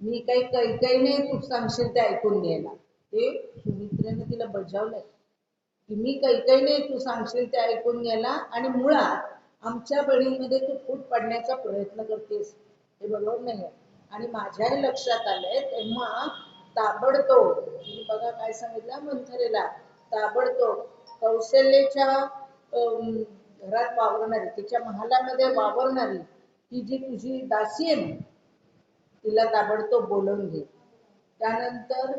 मी काही काही नाही, तू सांगशील ते ऐकून घ्यायला. ते सुमित्रेने तिला बजावलंय की मी काही नाही, तू सांगशील ते ऐकून घ्यायला, आणि मुळात आमच्या बळीमध्ये तू फूट पडण्याचा प्रयत्न करतेस, हे बरोबर नाही. आणि माझ्याही लक्षात आलंय तेव्हा ताबडतोब बघा काय सांगितलं मंथरेला, ताबडतोब कौशल्याच्या घरात वावरणारी, तिच्या महालामध्ये वावरणारी ही जी तुझी दासी आहे ना, तिला ताबडतोब बोलवून घे. त्यानंतर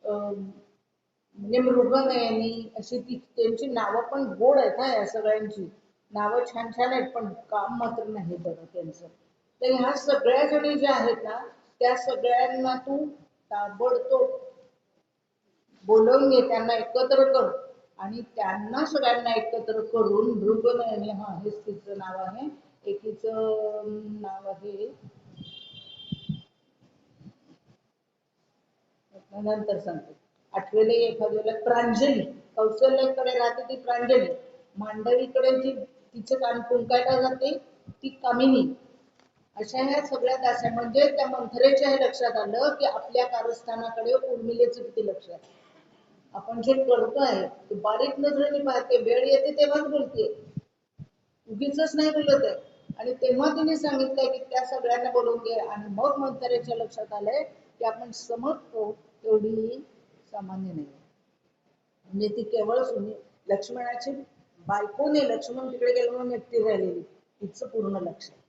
म्हणजे मृगनयनी अशी ती त्यांची नावं पण गोड आहेत हा, या सगळ्यांची नावं छान छान आहेत, पण काम मात्र नाही बरं त्यांचं. तर ह्या सगळ्या जणी ज्या आहेत ना, त्या सगळ्यांना तू ताबडतोब बोलवून घे, त्यांना एकत्र कर, आणि त्यांना सगळ्यांना एकत्र करून मृगनयनी, हा हेच तिचं नाव आहे, एकीचं नाव आहे नंतर सांगते, आठवेले एखाद्याला प्रांजली, कौशल्याकडे राहते ती प्रांजली, मांडवीकडे जी तिचं काम कुंकायला जाते ती कामिनी. अशा ह्या सगळ्या दास्या, म्हणजे त्या मंथरेच्या हे लक्षात आलं की आपल्या कारस्थानाकडे उर्मिलेचं किती लक्ष आहे. आपण जे करतोय ते बारीक नजरेने पाहते, वेळ येते तेव्हाच बोलते, उगीच नाही बोलत आहे. आणि तेव्हा तिने सांगितलंय की त्या सगळ्यांना बोलवून घे, आणि मग मंथरेच्या लक्षात आलंय की आपण समजतो तेवढी सामान्य नाही, म्हणजे ती केवळ लक्ष्मणाची बायकोने, लक्ष्मण तिकडे गेलो म्हणून एकटी राहिलेली, तिचं पूर्ण लक्ष आहे.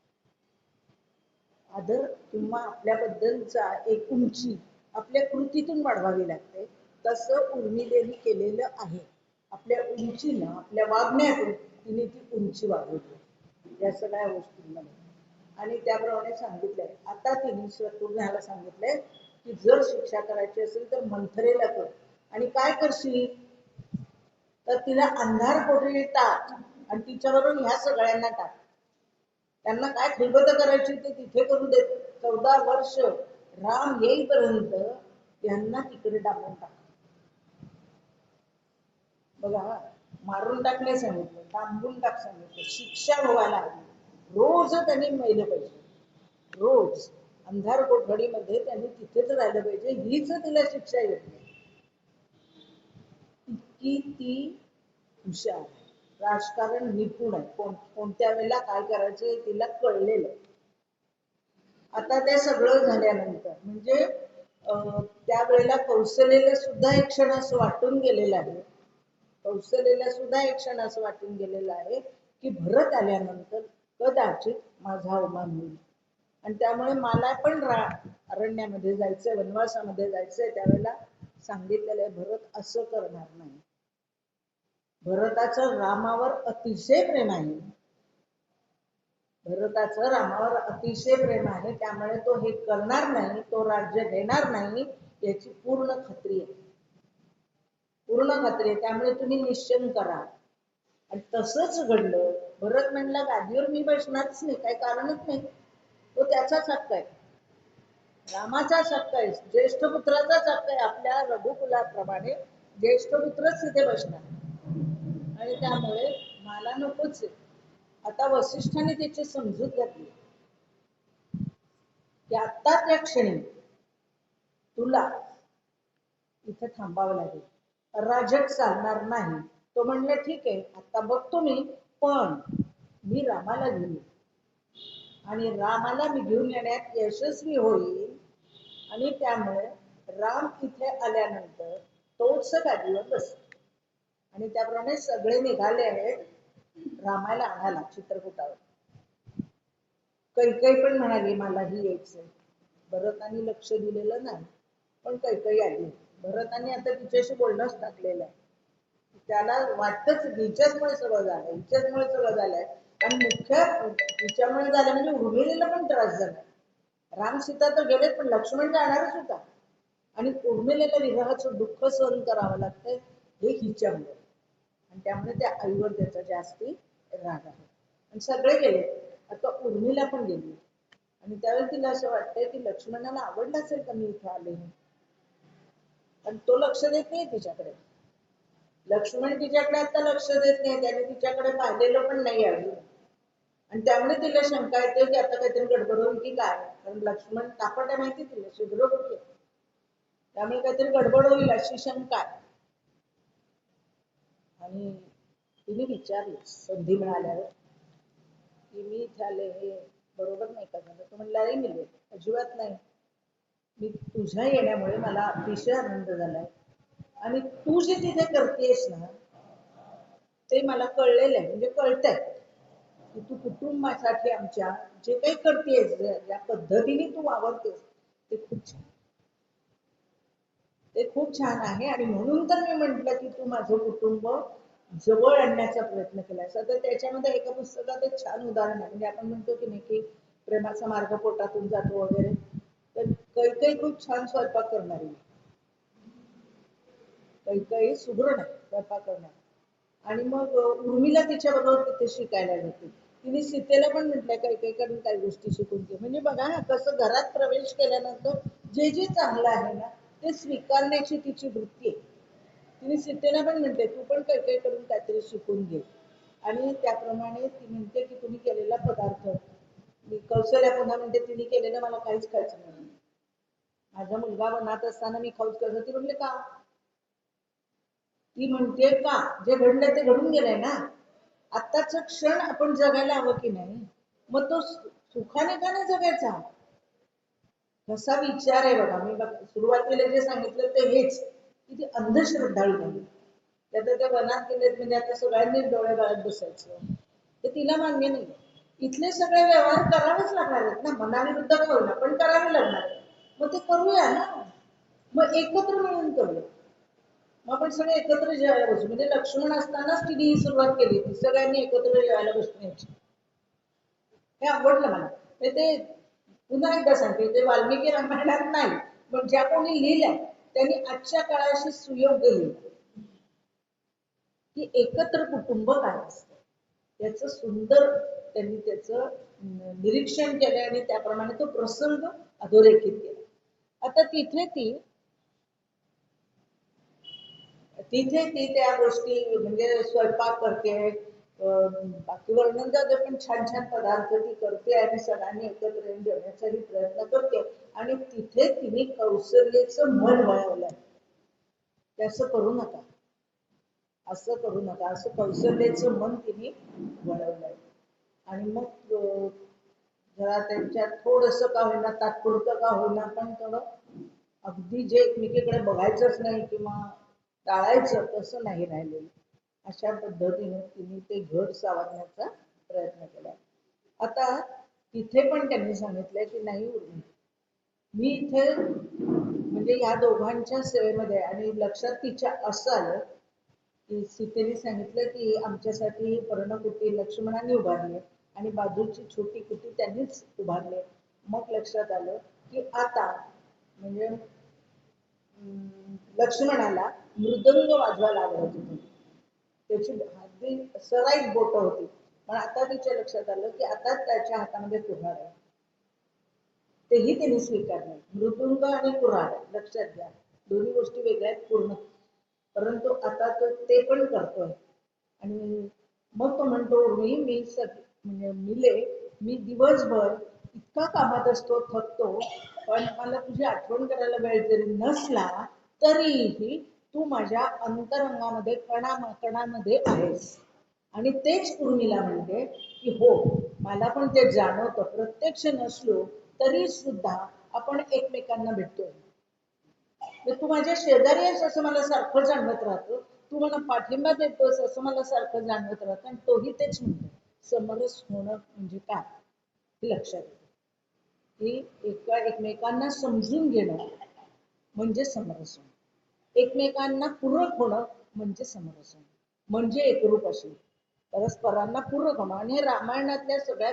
आदर किंवा आपल्याबद्दलचा एक उंची आपल्या कृतीतून वाढवावी लागते, तसं उर्मिलेने केलेलं आहे. आपल्या उंचीनं, आपल्या वागण्यातून तिने ती उंची वाढवली या सगळ्या गोष्टींमध्ये. आणि त्याप्रमाणे सांगितलंय, आता तिने शत्रुघ्नाला सांगितलंय की जर शिक्षा करायची असेल तर मंथरेला कर, आणि काय करशील तर तिला अंधार कोठडी टाक आणि तिच्यावरून ह्या सगळ्यांना टाक, त्यांना काय खलबत करायची ते तिथे करू देत. 14 वर्ष राम येईपर्यंत यांना तिकडे टाकून टाक. बघा, मारून टाकले सांगितलं, डांबून टाक सांगितलं, शिक्षा व्हायला हवी, रोज त्यांनी मेलं पाहिजे, रोज अंधार कोठडीमध्ये त्यांनी तिथेच राहिलं पाहिजे, हीच तिला शिक्षा येत नाही. इतकी ती हुशार, राजकारण निपुण आहे, कोणत्या वेळेला काय करायचं तिला कळलेलं. आता ते सगळं झाल्यानंतर म्हणजे त्यावेळेला कौशल्याला सुद्धा एक क्षण असं वाटून गेलेलं आहे, कौशल्याला सुद्धा एक क्षण असं वाटून गेलेलं आहे की भरत आल्यानंतर कदाचित माझा अवमान होईल, आणि त्यामुळे मला पण अरण्यामध्ये जायचंय, वनवासामध्ये जायचंय. त्यावेळेला सांगितलेलं आहे भरत असं करणार नाही. भरताचं रामावर अतिशय प्रेम आहे, भरताचं रामावर अतिशय प्रेम आहे, त्यामुळे तो हे करणार नाही, तो राज्य देणार नाही याची पूर्ण खात्री आहे, पूर्ण खात्री आहे. त्यामुळे तुम्ही निश्चिंत करा. आणि तसंच घडलं. भरत म्हणला गादीवर मी बसणारच नाही, काही कारणच नाही, तो त्याचाच हक्क आहे, रामाचाच हक्क आहे, ज्येष्ठ पुत्राचाच हक्क आहे, आपल्या रघुकुलाप्रमाणे ज्येष्ठ पुत्रच तिथे बसणार, आणि त्यामुळे मला नकोच आहे. आता वसिष्ठाने त्याची समजूत घातली की आता त्या क्षणी तुला इथे थांबावं लागेल, राजक चालणार नाही. तो म्हणले ठीक आहे, आता बघतो मी, पण मी रामाला घेऊन, आणि रामाला मी घेऊन येण्यात यशस्वी होईल, आणि त्यामुळे राम इथे आल्यानंतर तोच गादीवर बस. आणि त्याप्रमाणे सगळे निघाले आहेत रामाला आणायला चित्रकूटावर. कैकेयी पण म्हणाली मलाही यायचंय, भरताने लक्ष दिलेलं नाही, पण कैकेयी आली. भरताने आता तिच्याशी बोलणंच टाकलेलं आहे, त्याला वाटतच हिच्याचमुळे सगळं झालंय, हिच्याचमुळे सगळं झालंय, आणि मुख्य तिच्यामुळे झालं म्हणजे उर्मिलेला पण त्रास झाला. राम सीता तर गेलेत पण लक्ष्मण जाणारच होता आणि उर्मिलेला विवाहाचं दुःख सहन करावं लागतंय हे हिच्यामुळे आणि त्यामुळे त्या आईवर त्याचा जास्ती राग आहे आणि सगळे गेले. आता उर्मिला पण गेली आणि त्यावेळी तिला असं वाटतंय की लक्ष्मणाला आवडलं असेल का मी इथे आले पण तो लक्ष देत नाही तिच्याकडे. लक्ष्मण तिच्याकडे आता लक्ष देत नाही त्याने तिच्याकडे पाहिलेलं पण नाही अजून आणि त्यामुळे तिला शंका येते की आता काहीतरी गडबड होईल की काय कारण लक्ष्मण तापट आहे माहिती तिला शुद्र होते त्यामुळे काहीतरी गडबड होईल अशी शंका आहे. आणि तिने विचारली संधी मिळाल्यावर की मी इथे आले हे बरोबर नाही का झालं तो म्हणला नाही मिळेल अजिबात नाही. मी तुझ्या येण्यामुळे मला अतिशय आनंद झालाय आणि तू जे तिथे करतेस ना ते मला कळलेलं आहे म्हणजे कळतंय की तू कुटुंबासाठी आमच्या जे काही करतेस ज्या पद्धतीने तू वावरतेस ते खूप छान ते खूप छान आहे आणि म्हणून तर मी म्हंटल की तू माझं कुटुंब जवळ आणण्याचा प्रयत्न केलाय. तर त्याच्यामध्ये एका पुस्तकात एक छान उदाहरण आहे म्हणजे आपण म्हणतो की नाही की प्रेमाचा मार्ग पोटातून जातो वगैरे तर कैकई खूप छान स्वयंपाक करणारी कैकई सुदृढ आहे स्वयंपाक करणार आणि मग उर्मिला तिच्याबरोबर तिथे शिकायला जाते. तिने सीतेला पण म्हटलंय कैकेयीकडून काही गोष्टी शिकून घे म्हणजे बघा ना कसं घरात प्रवेश केल्यानंतर जे जे चांगलं आहे ना ते स्वीकारण्याची तिची वृत्ती आहे. तिने सीतेला पण म्हणते तू पण कैकेयीकडून काहीतरी शिकून घे आणि त्याप्रमाणे ती म्हणते की तुम्ही केलेला पदार्थ कौशल्या पुन्हा म्हणते तिने केलेलं मला काहीच खायचं नाही. माझा मुलगा बनात असताना मी खाऊच करत ती म्हणले का ती म्हणते का जे घडलंय ते घडून गेलंय ना आत्ताच क्षण आपण जगायला हवं की नाही मग तो सुखाने का नाही जगायचा कसा विचार आहे बघा मी सुरुवातीला जे सांगितलं ते हेच की ती अंधश्रद्धाळू नाही त्यात त्या वनात गेलेत म्हणजे आता सगळ्यांनीच डोळे गाळत बसायचं ते तिला मान्य नाही. इथले सगळे व्यवहार करावेच लागणार आहेत ना मनाविरुद्ध का होईना पण करावे लागणार मग ते करूया ना मग एकत्र मिळून करूया. मग आपण सगळे एकत्र जेवायला बसू म्हणजे लक्ष्मण असतानाच तिने ही सुरुवात केली होती सगळ्यांनी एकत्र जेवायला बसण्याची. हे आवडलं मला ते पुन्हा एकदा सांगते ते वाल्मिकी रामायणात नाही पण ज्या कोणी लिहिलंय त्यांनी आजच्या काळाशी सुयोग्य लिहिलं की एकत्र कुटुंब काय असतं त्याचं सुंदर त्यांनी त्याचं निरीक्षण केलं आणि त्याप्रमाणे तो प्रसंग अधोरेखित केला. आता तिथे ती त्या गोष्टी म्हणजे स्वयंपाक करते बाकी वर्णन जाते पण छान छान पदार्थ ती करते आणि सगळ्यांनी एकत्र येऊन जेवण्याचाही प्रयत्न करते आणि तिथे तिने कौशल्येचं मन वळवलंय ते असं करू नका असं करू नका असं कौशल्याचं मन तिने वळवलंय. आणि मग जरा त्यांच्यात थोडस का होईना तात्पुरतं का होईना पण थोडं अगदी जे एकमेकीकडे बघायचंच नाही किंवा टाळायचं तसं नाही राहिलेलं अशा पद्धतीने तिने ते घर सावरण्याचा प्रयत्न केला. आता तिथे पण त्यांनी सांगितलंय की नाही मी इथे म्हणजे या दोघांच्या सेवेमध्ये आणि लक्षात तिच्या असं आलं की सीतेने सांगितलं की आमच्यासाठी पर्णकुटी लक्ष्मणाने उभारली आणि बाजूची छोटी कुटी त्यांनीच उभारली. मग लक्षात आलं की आता म्हणजे लक्ष्मणाला मृदंग वाजवायला आवडत होती त्याची अगदी सराईत बोट होती पण आता तिच्या लक्षात आलं की आता त्याच्या हातामध्ये कुऱ्हाड आहे तेही त्यांनी स्वीकारले. मृदुंग आणि कुऱ्हाड लक्षात घ्या दोन्ही गोष्टी वेगळ्या आहेत पूर्ण परंतु आता तो ते पण करतोय आणि मग तो म्हणतो मी म्हणजे मी दिवसभर इतका कामात असतो थकतो पण मला तुझी आठवण करायला वेळ जरी नसला तरीही तू माझ्या अंतरंगामध्ये कणामध्ये आहेस. आणि तेच उर्मिला म्हणते की हो मला पण ते जाणवतं प्रत्यक्ष नसलो तरी सुद्धा आपण एकमेकांना भेटतोय. तू माझ्या शेजारी आहेस असं मला सारखं जाणवत राहतं तू मला पाठिंबा देतोस असं मला सारखं जाणवत राहतं आणि तोही तेच म्हणतो समरस होणं म्हणजे काय हे लक्षात येतं की एकमेकांना समजून घेणं म्हणजे समरस होणं एकमेकांना पूरक होणं म्हणजे समरस होणं म्हणजे एकरूप असणं परस्परांना पूरक होणं. आणि हे रामायणातल्या सगळ्या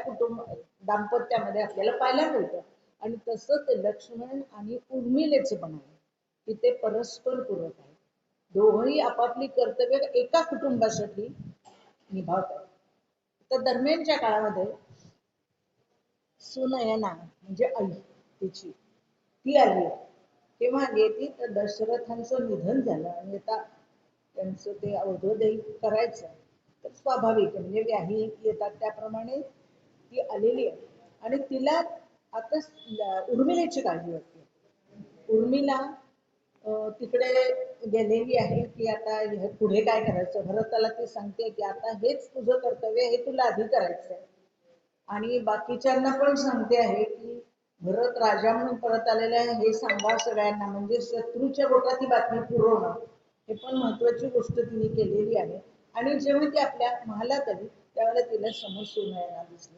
दाम्पत्यामध्ये आपल्याला पाहायला मिळतं. आणि तसं ते लक्ष्मण आणि उर्मिलेचं पण आहे की ते परस्पर पूरक आहे. दोघंही आपापली कर्तव्य एका कुटुंबासाठी निभावतात. तर दरम्यानच्या काळामध्ये सुनयना म्हणजे आई तिची ती आली. केव्हा आली ती? तर दशरथांचं निधन झालं आणि आता त्यांचं ते अवधोदय करायचं. तर स्वाभाविक म्हणजे व्याही येतात त्याप्रमाणे ती आलेली आहे. आणि तिला आता उर्मिलेची काळजी वाटते. उर्मिला तिकडे गेलेली आहे की आता पुढे काय करायचं. भरताला ती सांगते की आता हेच तुझं कर्तव्य, हे तुला आधी करायचं आहे. आणि बाकीच्यांना पण सांगते आहे की भरत राजा म्हणून परत आलेला आहे हे सांगा सगळ्यांना, म्हणजे शत्रूच्या गोटात ही बातमी पुरवणं हे पण महत्वाची गोष्ट तिने केलेली आहे. आणि जेव्हा ती आपल्या महालात आली त्यावेळेला तिला समोर सुनयना दिसली.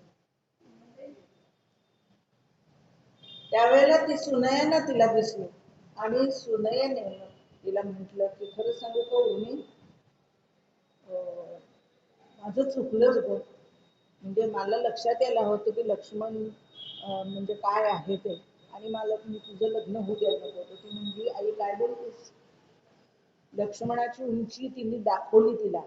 त्यावेळेला ती सुनयना तिला दिसली आणि सुनयने तिला म्हटलं की खरं सांगू का उर्मी, माझं चुकलंच ग. म्हणजे मला लक्षात यायला होतं की लक्ष्मण म्हणजे काय आहे ते, आणि मला तुझं लग्न होऊ द्यायला होतं. ती म्हणजे आई काय बोलतेस. लक्ष्मणाची उंची तिने दाखवली तिला.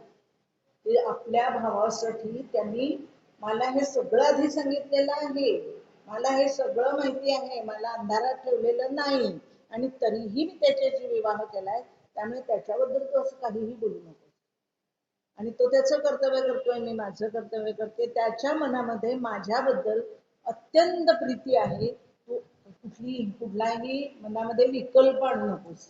ते आपल्या भावासाठी त्यांनी मला हे सगळं आधी सांगितलेलं आहे, मला हे सगळं माहिती आहे, मला अंधारात ठेवलेलं नाही, आणि तरीही मी त्याच्याशी विवाह केलाय. त्यामुळे त्याच्याबद्दल तू असं काहीही बोलू नको. आणि तो त्याचं कर्तव्य करतोय, मी माझं कर्तव्य करते. त्याच्या मनामध्ये माझ्याबद्दल अत्यंत प्रीती आहे. तू कुठलाही मनामध्ये विकल्प आणू नकोस.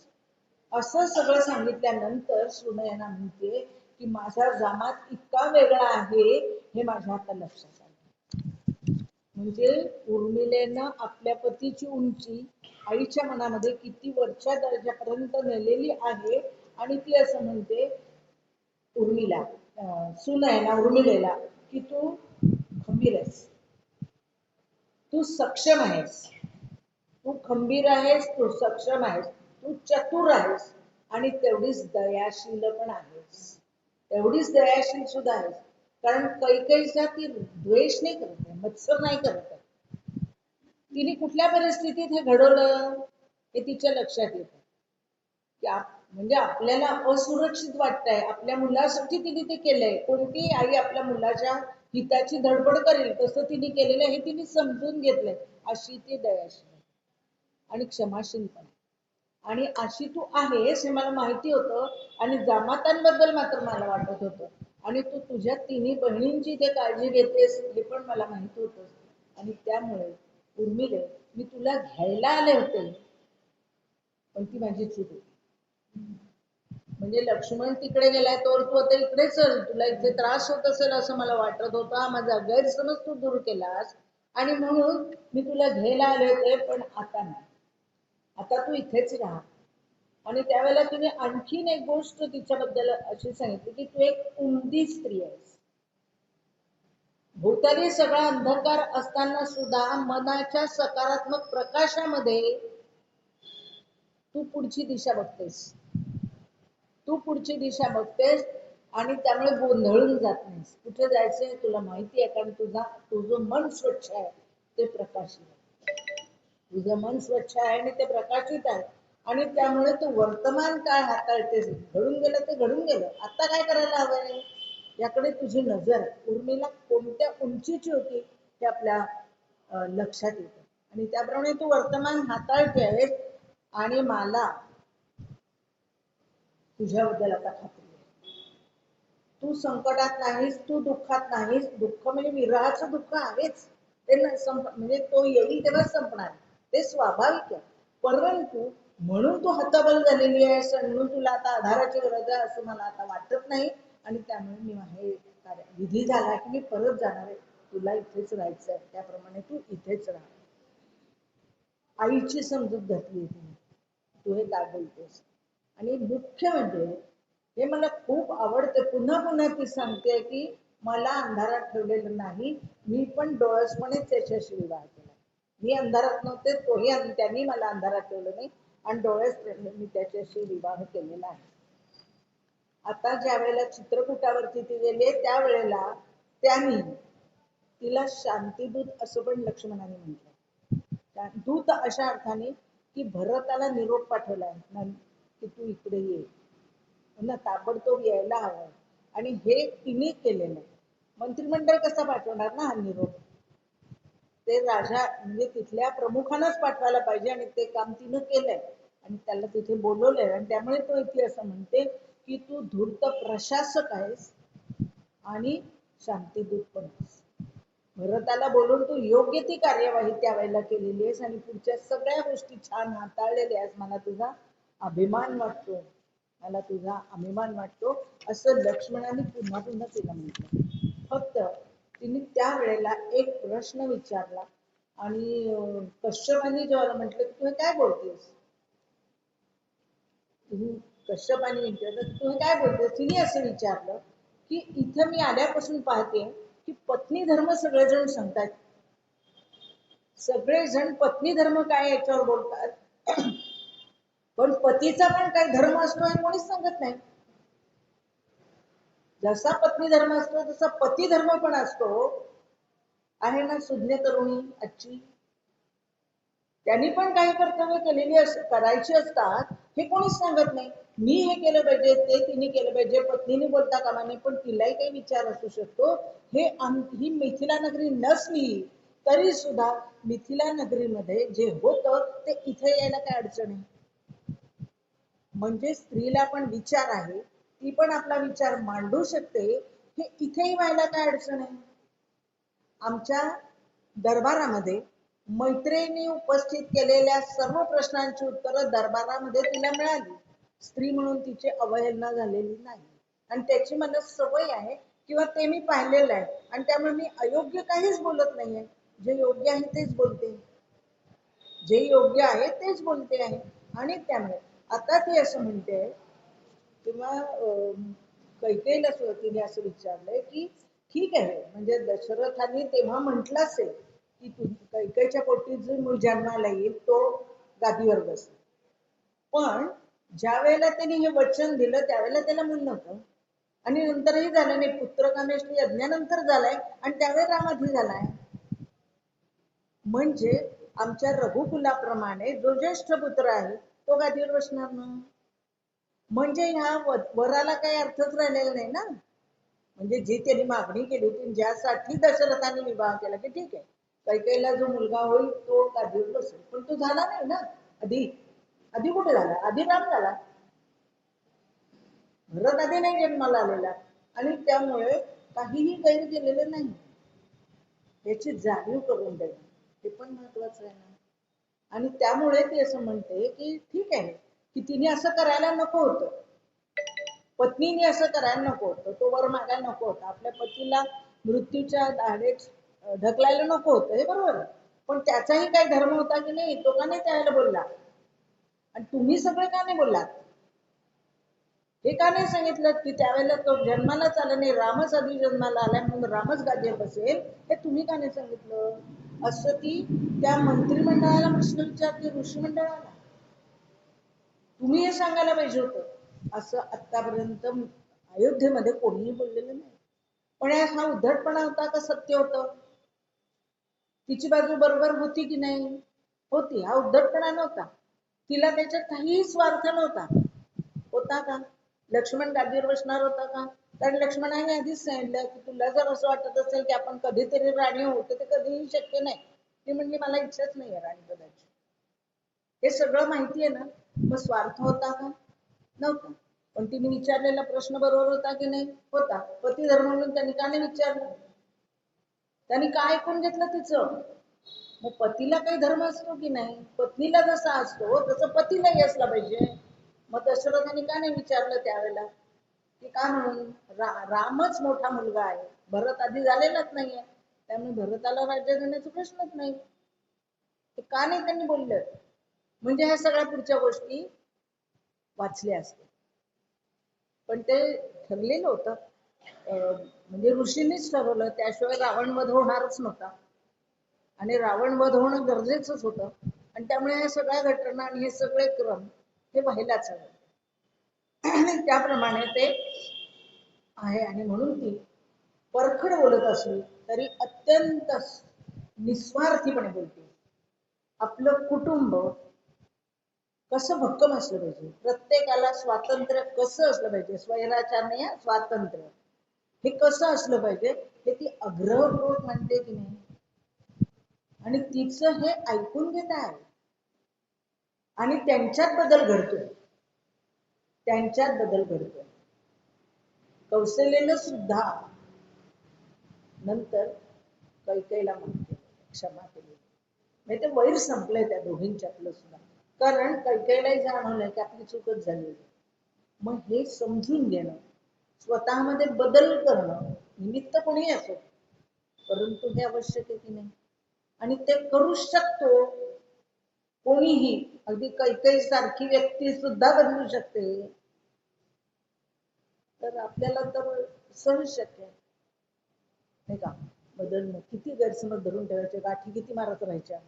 असं सगळं सांगितल्यानंतर सुनयना म्हणते की माझा जामात इतका वेगळा आहे हे माझ्या आता लक्षात आलं. म्हणजे उर्मिलेनं आपल्या पतीची उंची आईच्या मनामध्ये किती वरच्या दर्जापर्यंत नेलेली आहे. आणि ती असं म्हणते उर्मिला, सुनयना उर्मिलेला की तू खंबीर आहेस, तू सक्षम आहेस, तू खंबीर आहेस, तू सक्षम आहेस, तू चतुर आहेस, आणि तेवढीच दयाशील पण आहेस. तेवढीच दयाशील सुद्धा आहेस. कारण कैकेयीचा ती द्वेष नाही करत आहे, मत्सर नाही करत आहे. तिने कुठल्या परिस्थितीत हे घडवलं हे तिच्या लक्षात येतं की म्हणजे आपल्याला असुरक्षित वाटतंय, आपल्या मुलासाठी तिने ते केलंय. कोणती आई आपल्या मुलाच्या हिताची धडपड करेल तसं तिने केलेलं हे तिने समजून घेतलंय. अशी ती दयाशील आणि क्षमाशील पण. आणि अशी तू आहेस हे मला माहिती होतं, आणि जामातांबद्दल मात्र मला वाटत होतं, आणि तू तुझ्या तिन्ही बहिणींची ते काळजी घेतेस हे पण मला माहिती होतं. आणि त्यामुळे उर्मिले मी तुला घ्यायला आले होते, पण ती माझी चूक होती. म्हणजे लक्ष्मण तिकडे गेलाय तर तू आता इकडे चल, तुला इथे त्रास होत असेल असं मला वाटत होता, हा माझा गैरसमज तू दूर केलास, आणि म्हणून मी तुला घ्यायला आले होते, पण आता नाही, आता तू इथेच राहा. आणि त्यावेळेला तिने आणखीन एक गोष्ट तिच्याबद्दल अशी सांगितली की तू एक उमदी स्त्री आहेस. भोवताली सगळा अंधकार असताना सुद्धा मनाच्या सकारात्मक प्रकाशामध्ये तू पुढची दिशा बघतेस, तू पुढची दिशा बघतेस, आणि त्यामुळे गोंधळून जात नाहीस. कुठे जायचंय तुला माहिती आहे, कारण तुझं मन स्वच्छ आहे, ते प्रकाशित आहे. तुझं मन स्वच्छ आहे आणि ते प्रकाशित आहे, आणि त्यामुळे तू वर्तमान काळ हाताळतेस. घडून गेलं ते घडून गेलं, आता काय करायला हवंय याकडे तुझी नजर आहे. उर्मिला कोणत्या उंचीची होती ते आपल्या लक्षात येतं, आणि त्याप्रमाणे तू वर्तमान हाताळते आहेस. आणि मला तुझ्याबद्दल आता खात्री आहे, तू संकटात नाहीस, तू दुःखात नाहीस. दुःख म्हणजे विरहाचं दुःख आहेच, ते म्हणजे तो येईल तेव्हाच संपणार, ते स्वाभाविक आहे. परंतु म्हणून तू हतबल झालेली आहेस, म्हणून तुला आता आधाराची गरज आहे असं मला आता वाटत नाही. आणि त्यामुळे मी हे विधी झाला की मी परत जाणार आहे, तुला इथेच राहायचं आहे, त्याप्रमाणे तू इथेच राहा. आईची समजूत घातली तिने, तू हे काय बोलतेस. आणि मुख्य म्हणजे हे मला खूप आवडते, पुन्हा पुन्हा ती सांगते की मला अंधारात ठेवलेलं नाही, मी पण डोळसपणेच त्याच्याशी विवाह केला. मी अंधारात नव्हते, त्यांनी मला अंधारात ठेवलं नाही, आणि डोळस मी त्याच्याशी विवाह केलेला आहे. आता ज्या वेळेला चित्रकूटावरती ती गेले त्यावेळेला त्यांनी तिला शांतीदूत असं पण लक्ष्मणाने म्हटलं. दूत अशा अर्थाने की भरताला निरोप पाठवलाय की तू इकडे ये, पुन्हा ताबडतोब यायला हवं. आणि हे तिने केलेलं आहे. मंत्रिमंडळ कसा पाठवणार ना हा निरोप? ते राजा म्हणजे तिथल्या प्रमुखानच पाठवायला पाहिजे आणि ते काम तिनं केलंय आणि त्याला तिथे बोलवलंय. आणि त्यामुळे तो इथे असं म्हणते की तू धूर्त प्रशासक आहेस आणि शांतीदूत पण आहेस. भरताला बोलून तू योग्य ती कार्यवाही त्यावेळेला केलेली आहेस आणि पुढच्या सगळ्या गोष्टी छान हाताळलेल्या आहेस. मला तुझा अभिमान वाटतो, मला तुझा अभिमान वाटतो, असं लक्ष्मणाने पुन्हा पुन्हा तिला म्हटलं. फक्त तिने त्यावेळेला एक प्रश्न विचारला आणि कश्यपाने जेव्हा म्हटलं की तू काय बोलतेस, कश्यपाने विचारलं तू काय बोलतेस, तिने असं विचारलं की इथं मी आल्यापासून पाहते की पत्नी धर्म सगळेजण सांगतात, सगळेजण पत्नी धर्म काय याच्यावर बोलतात, पण पतीचा पण काही धर्म असतो हे कोणीच सांगत नाही. जसा पत्नी धर्म असतो तसा पती धर्म पण असतो. आहे ना सुज्ञ तरुणी आजची, त्यांनी पण काही कर्तव्य केलेली करायची असतात, हे कोणीच सांगत नाही. मी हे केलं पाहिजे, ते तिने केलं पाहिजे, पत्नीने बोलता कामा नये, पण तिलाही काही विचार असू शकतो. ही मिथिला नगरी नसली तरी सुद्धा मिथिला नगरीमध्ये जे होतं ते इथे यायला काय अडचण आहे. म्हणजे स्त्रीला पण विचार आहे, ती पण आपला विचार मांडू शकते, हे इथेही व्हायला काय अडचण आहे. आमच्या दरबारामध्ये मैत्रिणी उपस्थित केलेल्या सर्व प्रश्नांची उत्तरं दरबारामध्ये तिला मिळाली. स्त्री म्हणून तिची अवहेलना झालेली नाही आणि त्याची मला सवय आहे किंवा ते मी पाहिलेलं आहे आणि त्यामुळे मी अयोग्य काहीच बोलत नाहीये. जे योग्य आहे तेच बोलते, जे योग्य आहे तेच बोलते आहे. आणि त्यामुळे आता ती असं म्हणते किंवा कैकेयीला सुद्धा तिने असं विचारलंय की ठीक आहे, म्हणजे दशरथांनी तेव्हा म्हटलं असेल की कैकेयीच्या पोटी जो मूल जन्माला येईल तो गादीवर बसेल, पण ज्या वेळेला त्यांनी हे वचन दिलं त्यावेळेला त्याला मूल नव्हतं आणि नंतरही झालं नाही. पुत्रकामेष्टी यज्ञानंतर झालाय आणि त्यावेळेस रामाधी झालाय. म्हणजे आमच्या रघुकुलाप्रमाणे जो ज्येष्ठ पुत्र आहे तो गादीवर बसणार ना. म्हणजे ह्या वराला काही अर्थच राहिलेला नाही ना. म्हणजे जी त्यांनी मागणी केली होती, ज्यासाठी दशरथाने विवाह केला की ठीक आहे, कैकेयीला जो मुलगा होईल तो गादीवर बसेल, पण तो झाला नाही ना. आधी कुठे झाला, आधी राम झाला, भरत आधी नाही जन्माला आलेला. आणि त्यामुळे काहीही गैर केलेलं नाही, याची जाणीव करून देणं हे पण महत्वाचं आहे ना. आणि त्यामुळे ती असं म्हणते की ठीक आहे की तिने असं करायला नको होतं, पत्नीने असं करायला नको होतं, तो वर मागायला नको होता, आपल्या पतीला मृत्यूच्या दाढेच ढकलायला नको होतं, हे बरोबर. पण त्याचाही काही धर्म होता की नाही, तो का नाही त्यावेळेला बोलला आणि तुम्ही सगळे का नाही बोललात, हे का नाही सांगितलं की त्यावेळेला तो जन्मालाच आला नाही, रामच आधी जन्माला आलाय म्हणून रामच गादीवर बसेल, हे तुम्ही का नाही सांगितलं. असं ती त्या मंत्रिमंडळाला प्रश्न विचारते, ऋषी मंडळाला. तुम्ही हे सांगायला पाहिजे होतं. असं आतापर्यंत अयोध्येमध्ये कोणीही बोललेलं नाही. पण हा उद्धटपणा होता का सत्य होतं, तिची बाजू बरोबर होती की नाही, होती. हा उद्धटपणा नव्हता, तिला त्याच्यात काहीही स्वार्थ नव्हता. होता का लक्ष्मण गादीवर बसणार होता का? कारण लक्ष्मणाने आधीच सांगितलं की तुला जर असं वाटत असेल की आपण कधीतरी राणी होऊ तर ते कधीही शक्य नाही. ती म्हणजे मला इच्छाच नाहीये राणी पदाची, हे सगळं माहिती आहे ना. मग स्वार्थ होता का? नव्हता. पण तिने विचारलेला प्रश्न बरोबर होता की नाही, होता. पती धर्म म्हणून त्यांनी का नाही विचारलं, त्यांनी काय ऐकून घेतलं तिचं. मग पतीला काही धर्म असतो की नाही, पत्नीला जसा असतो तसं पतीलाही असला पाहिजे. मग दशरथाने का नाही विचारलं त्यावेळेला की का म्हणून रामच मोठा मुलगा आहे, भरत आधी झालेलाच नाहीये, त्यामुळे भरताला राज्य देण्याचा प्रश्नच नाही, ते का नाही त्यांनी बोललं. म्हणजे ह्या सगळ्या पुढच्या गोष्टी वाचल्या असते. पण ते ठरलेलं होतं, म्हणजे ऋषींनीच ठरवलं, त्याशिवाय रावण वध होणारच नव्हता आणि रावण वध होणं गरजेचंच होतं. आणि त्यामुळे या सगळ्या घटना आणि हे सगळे क्रम हे व्हायलाच हवे. आणि त्याप्रमाणे ते आहे. आणि म्हणून ती परखड बोलत असली तरी अत्यंत निस्वार्थीपणे बोलते. आपलं कुटुंब कसं भक्कम असलं पाहिजे, प्रत्येकाला स्वातंत्र्य कसं असलं पाहिजे, स्वैराचार स्वातंत्र्य हे कसं असलं पाहिजे हे ती आग्रहपूर्वक म्हणते की नाही. आणि तिचं हे ऐकून घेत आहे आणि त्यांच्यात बदल घडतोय. त्यांच्यात बदल घडतोय. कौशल्येनं सुद्धा नंतर कैकेयीला म्हणते क्षमा केली. म्हणजे ते वैर संपलंय त्या दोघींच्यातलं सुद्धा. कारण कैकेयीलाही जाणवलंय की आपली चूकच झाली. मग हे समजून घेणं, स्वतःमध्ये बदल करणं, निमित्त कोणी असो, परंतु हे आवश्यक आहे की नाही. आणि ते करू शकतो कोणीही, अगदी कैकेयी सारखी व्यक्ती सुद्धा बदलू शकते. तर आपल्याला तर सहज शक्य आहे नाही का बदलणं. किती गैरसमज धरून ठेवायचे, गाठी किती मारत राहायच्या,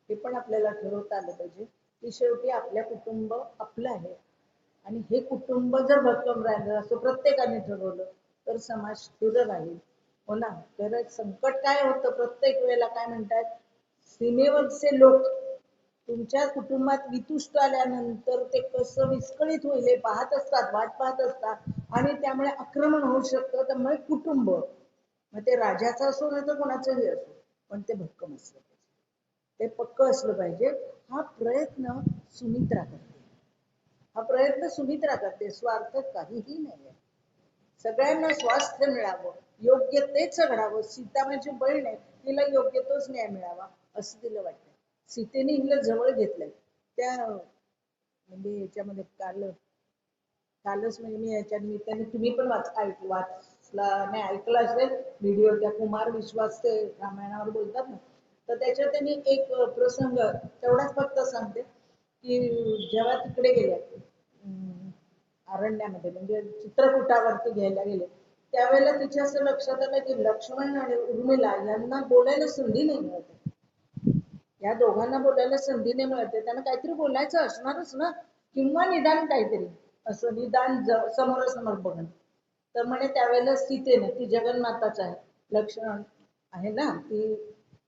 हे पण आपल्याला ठरवता आलं पाहिजे की शेवटी आपल्या कुटुंब आपलं आहे. आणि हे कुटुंब जर भक्कम राहिलं असं प्रत्येकाने ठरवलं तर समाज स्थिर राहील. हो ना. तर संकट काय होतं प्रत्येक वेळेला, काय म्हणतात, सीमेवरचे लोक तुमच्या कुटुंबात वितुष्ट आल्यानंतर ते कसं विस्कळीत होईल हे पाहत असतात, वाट पाहत असतात. आणि त्यामुळे आक्रमण होऊ शकतं. त्यामुळे कुटुंब, मग ते राजाचं असो नाही तर कोणाचंही असो, पण ते भक्कम असलं पाहिजे, ते पक्क असलं पाहिजे. हा प्रयत्न सुमित्रा करते. हा प्रयत्न सुमित्रा करते. स्वार्थ काहीही नाहीये. सगळ्यांना स्वास्थ्य मिळावं, योग्य तेच घडावं. सीता माझी बहीण आहे, तिला योग्य तोच न्याय मिळावा असं तिला वाटतं. सीतेने हिला जवळ घेतलंय. त्या म्हणजे याच्यामध्ये कालच म्हणजे मी याच्या निमित्ताने, तुम्ही पण वाचला नाही ऐकला असेल व्हिडिओ, त्या कुमार विश्वास ते रामायणावर बोलतात ना, तर त्याच्यात त्यांनी एक प्रसंग तेवढाच फक्त सांगते की जेव्हा तिकडे गेल्या अरण्यामध्ये, म्हणजे चित्रकूटावरती घ्यायला गेले, त्यावेळेला तिच्या असं लक्षात आलं की लक्ष्मण आणि उर्मिला यांना बोलायला संधी नाही मिळते. या दोघांना बोलायला संधी नाही मिळते. त्यांना काहीतरी बोलायचं असणारच ना, किंवा निदान काहीतरी असं निदान समोरासमोर बघणं. तर म्हणे त्यावेळेला सीतेने, ती जगन्माताच आहे, लक्ष्मण आहे ना, ती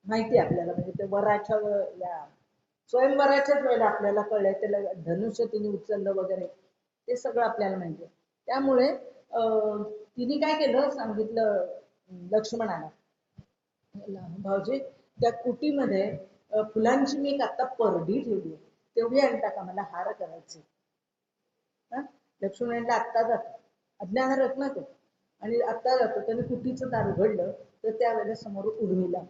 माहिती आपल्याला, म्हणजे ते वराच्या या स्वयंवराच्याच वेळेला आपल्याला कळलंय, त्याला धनुष्य तिने उचललं वगैरे, ते सगळं आपल्याला माहिती. त्यामुळे तिने काय केलं सांगितलं लक्ष्मणाला, भाऊजी त्या कुटीमध्ये फुलांची मी एक आता परडी ठेवली, तेवढी आणता का, मला हार करायचे. लक्ष्मणाला आत्ता जातो, अज्ञाहारच ना तो, आणि आत्ता जातो. त्याने कुटीचं दार उघडलं तर त्यावेळेला समोर उर्मिला,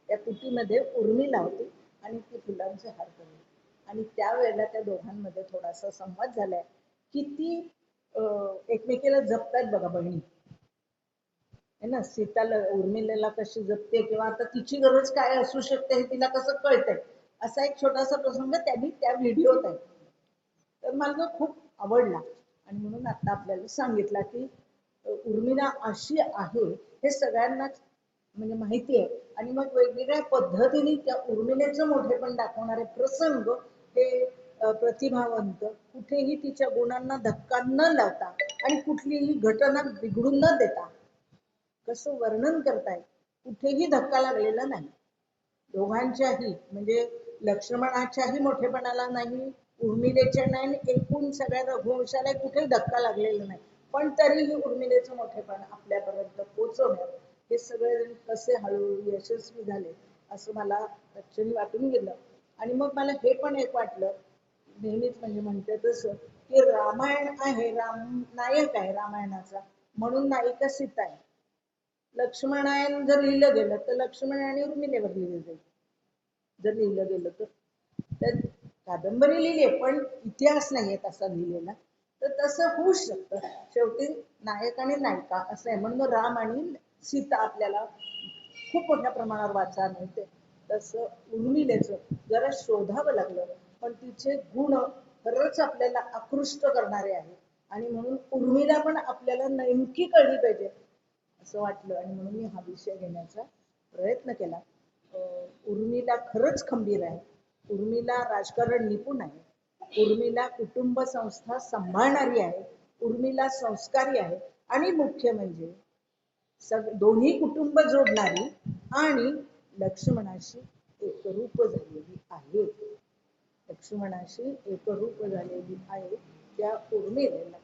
त्या कुटीमध्ये उर्मिला होती आणि ती फुलांचे हार करली. आणि त्यावेळेला त्या दोघांमध्ये थोडासा संवाद झालाय. किती एकमेकीला जपतायत बघा बहिणी, है ना. सीताला उर्मिलेला कशी जपते, किंवा आता तिची गरज काय असू शकते हे तिला कसं कळतंय, असा एक छोटासा प्रसंग त्यांनी त्या व्हिडिओत आहे. तर मला खूप आवडला आणि म्हणून आता आपल्याला सांगितला की उर्मिला अशी आहे हे सगळ्यांना म्हणजे माहिती आहे. आणि मग वेगवेगळ्या पद्धतीने त्या उर्मिलेचं मोठेपण दाखवणारे प्रसंग हे प्रतिभावंत कुठेही तिच्या गुणांना धक्का न लावता आणि कुठलीही घटना बिघडून न देता कसं वर्णन करताय, कुठेही धक्का लागलेला नाही. दोघांच्याही, म्हणजे लक्ष्मणाच्याही मोठेपणाला नाही, उर्मिलेच्या नाही, एकूण सगळ्या रघुवंशाला कुठेही धक्का लागलेला नाही. पण तरीही उर्मिलेचं मोठेपण आपल्यापर्यंत पोहोचवण्यात हे सगळे कसे हळूहळू यशस्वी झाले असं मला ऍक्च्युअली वाटून गेलं. आणि मग मला हे पण एक वाटलं, नेहमीच म्हणजे म्हणते तसं की रामायण आहे, राम नायक आहे रामायणाचा, म्हणून नायिका सीता आहे. लक्ष्मणायन जर लिहिलं गेलं तर लक्ष्मण आणि उर्मिलेवर लिहिलं जाईल. जर लिहिलं गेलं तर कादंबरी लिहिली आहे पण इतिहास नाहीये तसा लिहिलेला, तर तसं होऊ शकतं. शेवटी नायक आणि नायिका असं आहे, म्हणून राम आणि सीता आपल्याला खूप मोठ्या प्रमाणावर वाचायला मिळते. तसं उर्मिलेचं जरा शोधावं लागलं, पण तिचे गुण खरंच आपल्याला आकृष्ट करणारे आहे. आणि म्हणून उर्मिला पण आपल्याला नेमकी कळली पाहिजे असं वाटलं, आणि म्हणून मी हा विषय घेण्याचा प्रयत्न केला. उर्मिला खरंच खंबीर आहे, उर्मिला राजकारण निपुण आहे, उर्मिला कुटुंब संस्था सांभाळणारी आहे, उर्मिला संस्कारी आहे आणि मुख्य म्हणजे दोन्ही कुटुंब जोडणारी आणि लक्ष्मणाशी एकरूप झालेली आहे. लक्ष्मणाशी एकरूप झालेली आहे. त्या उर्मिलेला